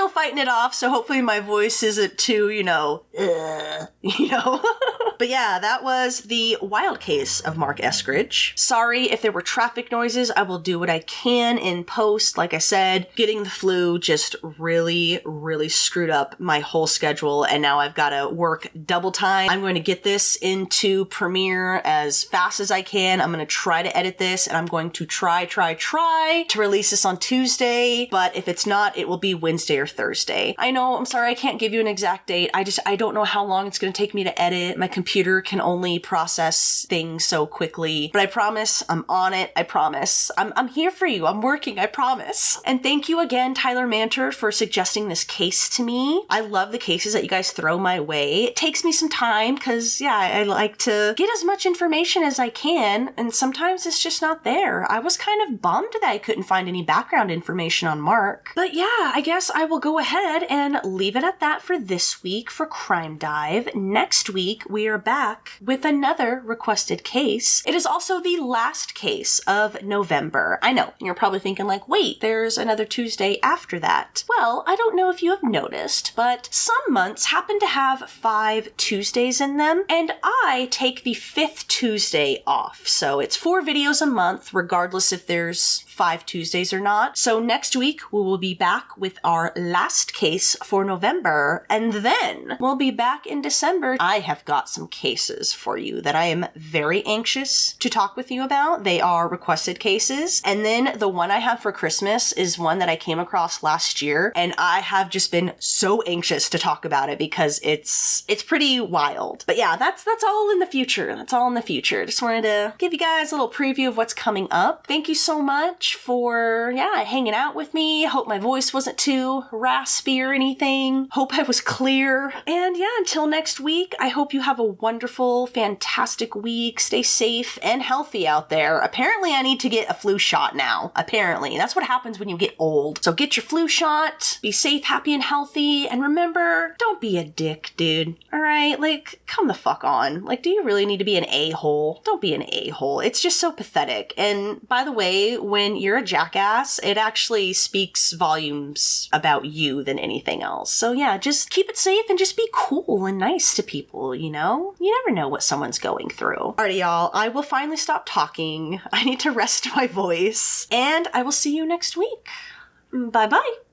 fighting it off, so hopefully my voice isn't too, you know. But yeah, that was the wild case of Mark Eskridge. Sorry if there were traffic noises. I will do what I can in post. Like I said, getting the flu just really, really screwed up my whole schedule, and now I've got to work double time. I'm going to get this into Premiere as fast as I can. I'm going to try to edit this, and I'm going to try to release this on Tuesday, but if it's not, it will be Wednesday or Thursday. I know, I'm sorry, I can't give you an exact date. I don't know how long it's going to take me to edit. My computer can only process things so quickly, but I promise I'm on it. I promise. I'm here for you. I'm working. I promise. And thank you again, Tyler Manter, for suggesting this case to me. I love the cases that you guys throw my way. It takes me some time because, yeah, I like to get as much information as I can, and sometimes it's just not there. I was kind of bummed that I couldn't find any background information on Mark. But yeah, I guess I will go ahead and leave it at that for this week for Crime Dive. Next week, we are back with another requested case. It is also the last case of November. I know, you're probably thinking like, wait, there's another Tuesday after that. Well, I don't know if you have noticed, but some months happen to have 5 Tuesdays in them, and I take the 5th Tuesday off. So it's 4 videos a month, regardless if there's 5 Tuesdays or not. So next week, we will be back with our last case for November, and then we'll be back in December. I have got some cases for you that I am very anxious to talk with you about. They are requested cases, and then the one I have for Christmas is one that I came across last year, and I have just been so anxious to talk about it because it's pretty wild. But yeah, that's all in the future. That's all in the future. Just wanted to give you guys a little preview of what's coming up. Thank you so much for, hanging out with me. Hope my voice wasn't too raspy or anything. Hope I was clear. And yeah, until next week, I hope you have a wonderful, fantastic week. Stay safe and healthy out there. Apparently, I need to get a flu shot now. Apparently. That's what happens when you get old. So get your flu shot, be safe, happy, and healthy, and remember, don't be a dick, dude. Alright? Like, come the fuck on. Like, do you really need to be an a-hole? Don't be an a-hole. It's just so pathetic. And by the way, when you're a jackass, it actually speaks volumes about you than anything else. So yeah, just keep it safe and just be cool and nice to people, you know? You never know what someone's going through. Alrighty, y'all. I will finally stop talking. I need to rest my voice. And I will see you next week. Bye-bye.